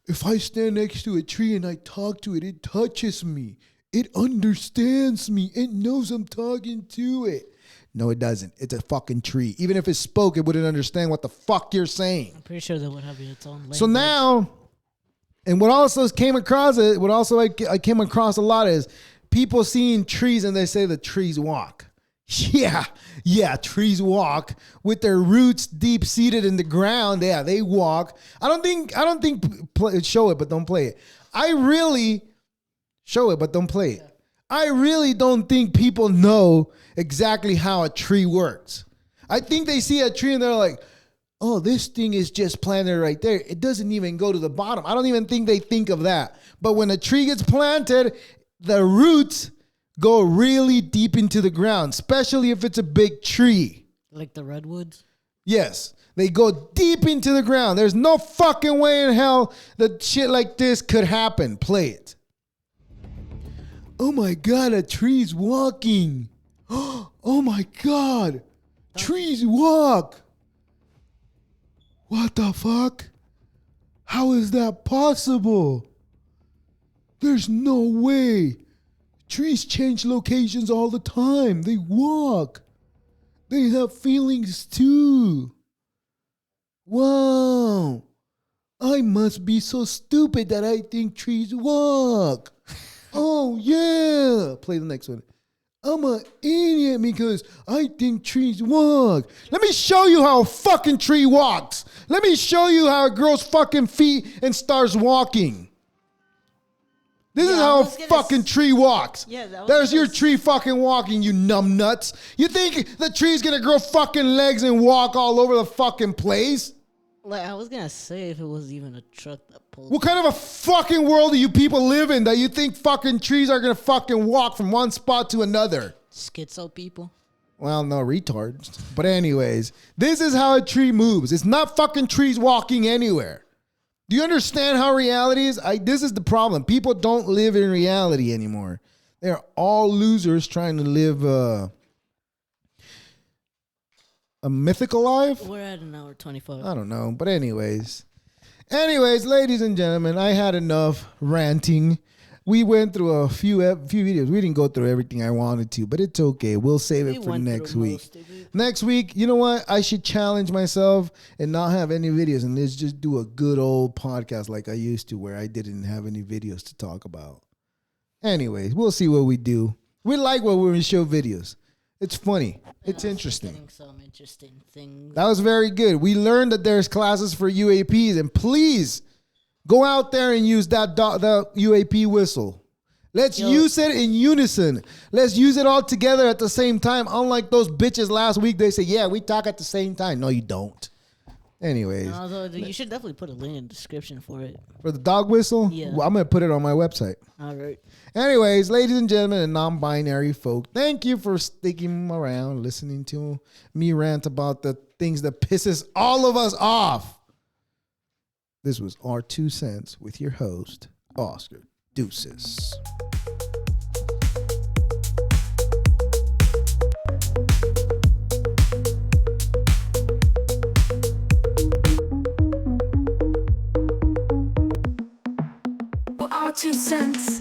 B: if I stand next to a tree and I talk to it, it touches me. It understands me. It knows I'm talking to it. No, it doesn't. It's a fucking tree. Even if it spoke, it wouldn't understand what the fuck you're saying.
P: I'm pretty sure that would have its own language.
B: So now, and what also came across I came across a lot is people seeing trees and they say the trees walk. Yeah, trees walk with their roots deep seated in the ground. Yeah, they walk. I don't think show it, but don't play it. Show it, but don't play it. I really don't think people know exactly how a tree works. I think they see a tree and they're like, oh, this thing is just planted right there. It doesn't even go to the bottom. I don't even think they think of that. But when a tree gets planted, the roots go really deep into the ground, especially if it's a big tree.
P: Like the redwoods?
B: Yes. They go deep into the ground. There's no fucking way in hell that shit like this could happen. Play it. Oh my God, a tree's walking. Oh my God. Trees walk. What the fuck? How is that possible?
D: There's no way. Trees change locations all the time. They walk. They have feelings too. Wow. I must be so stupid that I think trees walk. Oh, yeah. Play the next one. I'm an idiot because I think trees walk. Let me show you how a fucking tree walks. Let me show you how it grows fucking feet and starts walking. This is how a fucking tree walks.
P: Yeah,
D: there's your tree fucking walking, you numb nuts. You think the tree's gonna grow fucking legs and walk all over the fucking place?
P: Like, I was gonna say if it was even a truck that pulled.
D: What kind of a fucking world do you people live in that you think fucking trees are gonna fucking walk from one spot to another?
P: Schizo people.
D: Well, no, retards. But anyways, this is how a tree moves. It's not fucking trees walking anywhere. Do you understand how reality is? This is the problem. People don't live in reality anymore. They're all losers trying to live a mythical life.
P: We're at an hour 25.
D: I don't know. But anyways, ladies and gentlemen, I had enough ranting. We went through a few videos. We didn't go through everything I wanted to, but it's okay. We'll save it for next week. Next week, you know what? I should challenge myself and not have any videos and let's just do a good old podcast like I used to where I didn't have any videos to talk about. Anyways, we'll see what we do. We like when we show videos. It's funny. It's interesting.
P: Getting some interesting things.
D: That was very good. We learned that there's classes for UAPs, and please go out there and use that UAP whistle. Let's use it in unison. Let's use it all together at the same time. Unlike those bitches last week, they say, yeah, we talk at the same time. No, you don't. Anyways.
P: Although you should definitely put a link in the description for it.
D: For the dog whistle?
P: Yeah.
D: Well, I'm going to put it on my website.
P: All right.
D: Anyways, ladies and gentlemen and non-binary folk, thank you for sticking around, listening to me rant about the things that pisses all of us off. This was our 2 cents with your host, Oscar Deuces.
A: Our 2 cents.